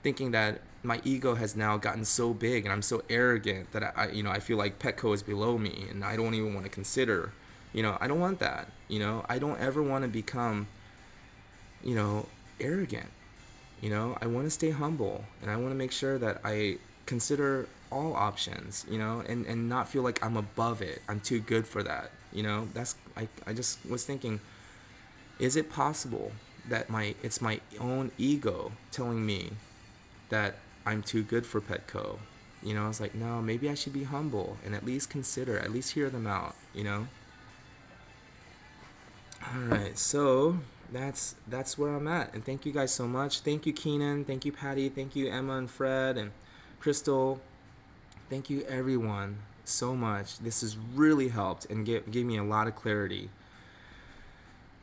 Speaker 1: thinking that my ego has now gotten so big and I'm so arrogant that I feel like Petco is below me and I don't even want to consider. I don't want that. I don't ever want to become arrogant. I want to stay humble, and I want to make sure that I consider all options, and not feel like I'm above it. I'm too good for that. I just was thinking, is it possible that it's my own ego telling me that I'm too good for Petco. You know, I was like, no, maybe I should be humble and at least consider, at least hear them out, you know? All right, so that's where I'm at. And thank you guys so much. Thank you, Keenan. Thank you, Patty. Thank you, Emma and Fred and Crystal. Thank you, everyone, so much. This has really helped and gave me a lot of clarity.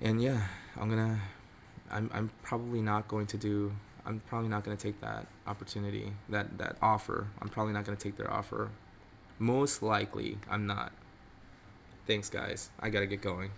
Speaker 1: And yeah, I'm probably not going to do. I'm probably not going to take that opportunity, that offer. I'm probably not going to take their offer. Most likely, I'm not. Thanks, guys. I gotta get going.